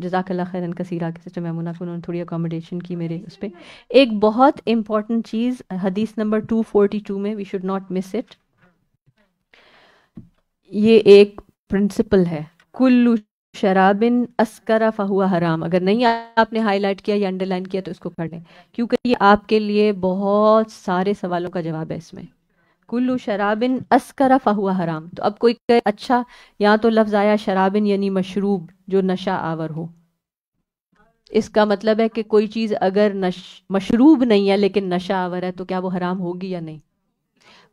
جزاک اللہ خیرن کثیرہ کہ سسٹر میمونہ کو انہوں نے تھوڑی اکاموڈیشن کی میرے اس پہ. ایک بہت امپورٹنٹ چیز حدیث نمبر 242 میں we should not miss it. یہ ایک پرنسپل ہے, کلو شرابن اسکرا فہوا حرام. اگر نہیں آپ نے ہائی لائٹ کیا یا انڈر لائن کیا تو اس کو پڑھ لیں, کیونکہ یہ آپ کے لیے بہت سارے سوالوں کا جواب ہے اس میں. کلو شرابن اسکرا فہوا حرام. تو اب کوئی کہے اچھا یہاں تو لفظ آیا شرابن یعنی مشروب جو نشہ آور ہو, اس کا مطلب ہے کہ کوئی چیز اگر مشروب نہیں ہے لیکن نشہ آور ہے تو کیا وہ حرام ہوگی یا نہیں؟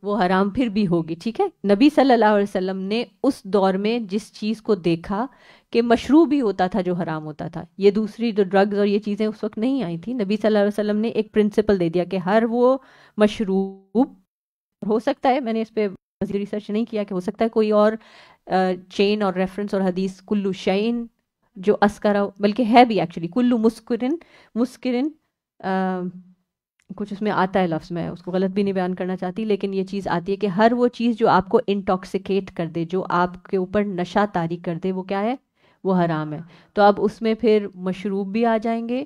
وہ حرام پھر بھی ہوگی. ٹھیک ہے, نبی صلی اللہ علیہ وسلم نے اس دور میں جس چیز کو دیکھا کہ مشروب ہی ہوتا تھا جو حرام ہوتا تھا, یہ دوسری جو ڈرگز اور یہ چیزیں اس وقت نہیں آئی تھی, نبی صلی اللہ علیہ وسلم نے ایک پرنسپل دے دیا کہ ہر وہ مشروب ہو سکتا ہے, میں نے اس پہ مزید ریسرچ نہیں کیا کہ ہو سکتا ہے کوئی اور چین اور ریفرنس اور حدیث کلو شعین جو اسکرا, بلکہ ہے بھی ایکچولی کلو مسکرن کچھ اس میں آتا ہے لفظ, میں اس کو غلط بھی نہیں بیان کرنا چاہتی, لیکن یہ چیز آتی ہے کہ ہر وہ چیز جو آپ کو انٹاکسیکیٹ کر دے, جو آپ کے اوپر نشہ طاری کر دے, وہ کیا ہے؟ وہ حرام ہے. تو اب اس میں پھر مشروب بھی آ جائیں گے,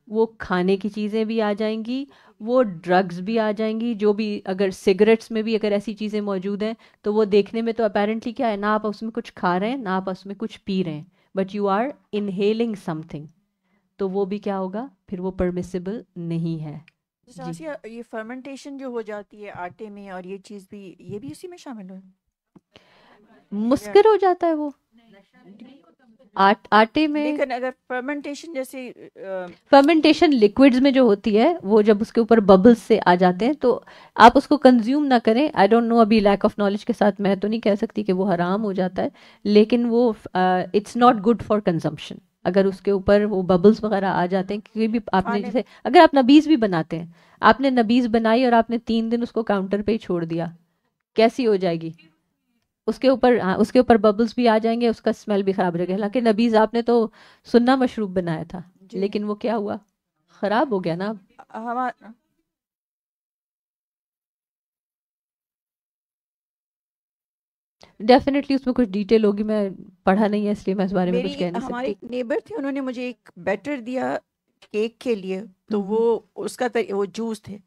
وہ کھانے کی چیزیں بھی آ جائیں گی, وہ ڈرگز بھی آ جائیں گی, جو بھی اگر سگریٹس میں بھی اگر ایسی چیزیں موجود ہیں تو وہ دیکھنے میں تو اپیرنٹلی کیا ہے, نہ آپ اس میں کچھ کھا رہے ہیں نہ آپ اس میں کچھ پی رہے ہیں, but you are inhaling something, تو وہ بھی کیا ہوگا پھر, وہ پرمیسیبل نہیں ہے. جی. یہ فرمنٹیشن جو ہو جاتی ہے آٹے میں, اور یہ چیز بھی, یہ بھی اسی میں شامل ہے, مسکر ہو جاتا ہے وہ آٹے میں. لیکن اگر فرمنٹیشن جیسے فرمنٹیشن لیکوڈز میں جو ہوتی ہے, وہ جب اس کے اوپر ببلز سے آ جاتے ہیں تو آپ اس کو کنزیوم نہ کریں. آئی ڈونٹ نو, ابھی لیک آف نالج کے ساتھ میں تو نہیں کہہ سکتی کہ وہ حرام ہو جاتا ہے, لیکن وہ it's not good for consumption. اگر اس کے اوپر وہ ببلز وغیرہ آ جاتے ہیں, کیونکہ بھی آپ نے جیسے اگر آپ نبیز بھی بناتے ہیں, آپ نے نبیز بنائی اور آپ نے 3 دن اس کو کاؤنٹر پہ ہی چھوڑ دیا, کیسی ہو جائے گی؟ اس کے اوپر ببلز بھی آ جائیں گے, اس کا اسمیل بھی خراب ہو جائے گا. حالانکہ نبیز آپ نے تو سننا مشروب بنایا تھا, لیکن وہ کیا ہوا, خراب ہو گیا نا. ڈیفینیٹلی اس میں کچھ ڈیٹیل ہوگی, میں پڑھا نہیں ہے اس لیے میں اس بارے میں کچھ کہہ نہیں سکتی. ہمارے نیبر تھے, انہوں نے مجھے ایک بیٹر دیا کیک کے لیے, تو وہ اس کا وہ جوس تھے,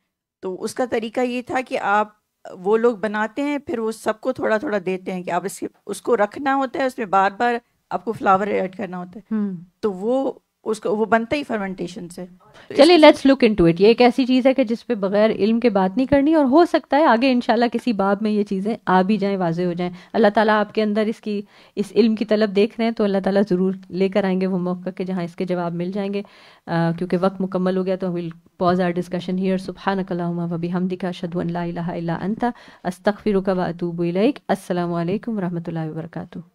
تو اس کا طریقہ یہ تھا کہ آپ وہ لوگ بناتے ہیں, پھر وہ سب کو تھوڑا تھوڑا دیتے ہیں کہ آپ اس کو رکھنا ہوتا ہے, اس میں بار بار آپ کو فلاور ایڈ کرنا ہوتا ہے, تو وہ بنتا ہی فرمنٹیشن سے. چلیے لیٹس لک انٹو اٹ. یہ ایک ایسی چیز ہے کہ جس پہ بغیر علم کے بات نہیں کرنی, اور ہو سکتا ہے آگے انشاءاللہ کسی باب میں یہ چیزیں آ بھی جائیں, واضح ہو جائیں. اللہ تعالیٰ آپ کے اندر اس علم کی طلب دیکھ رہے ہیں, تو اللہ تعالیٰ ضرور لے کر آئیں گے وہ موقع کہ جہاں اس کے جواب مل جائیں گے. کیونکہ وقت مکمل ہو گیا تو we'll pause our discussion here. سبحانک اللہم و بحمدک, اشہد ان لا الہ الا انت, استغفرک و اتوب الیک. السلام علیکم و رحمۃ اللہ وبرکاتہ.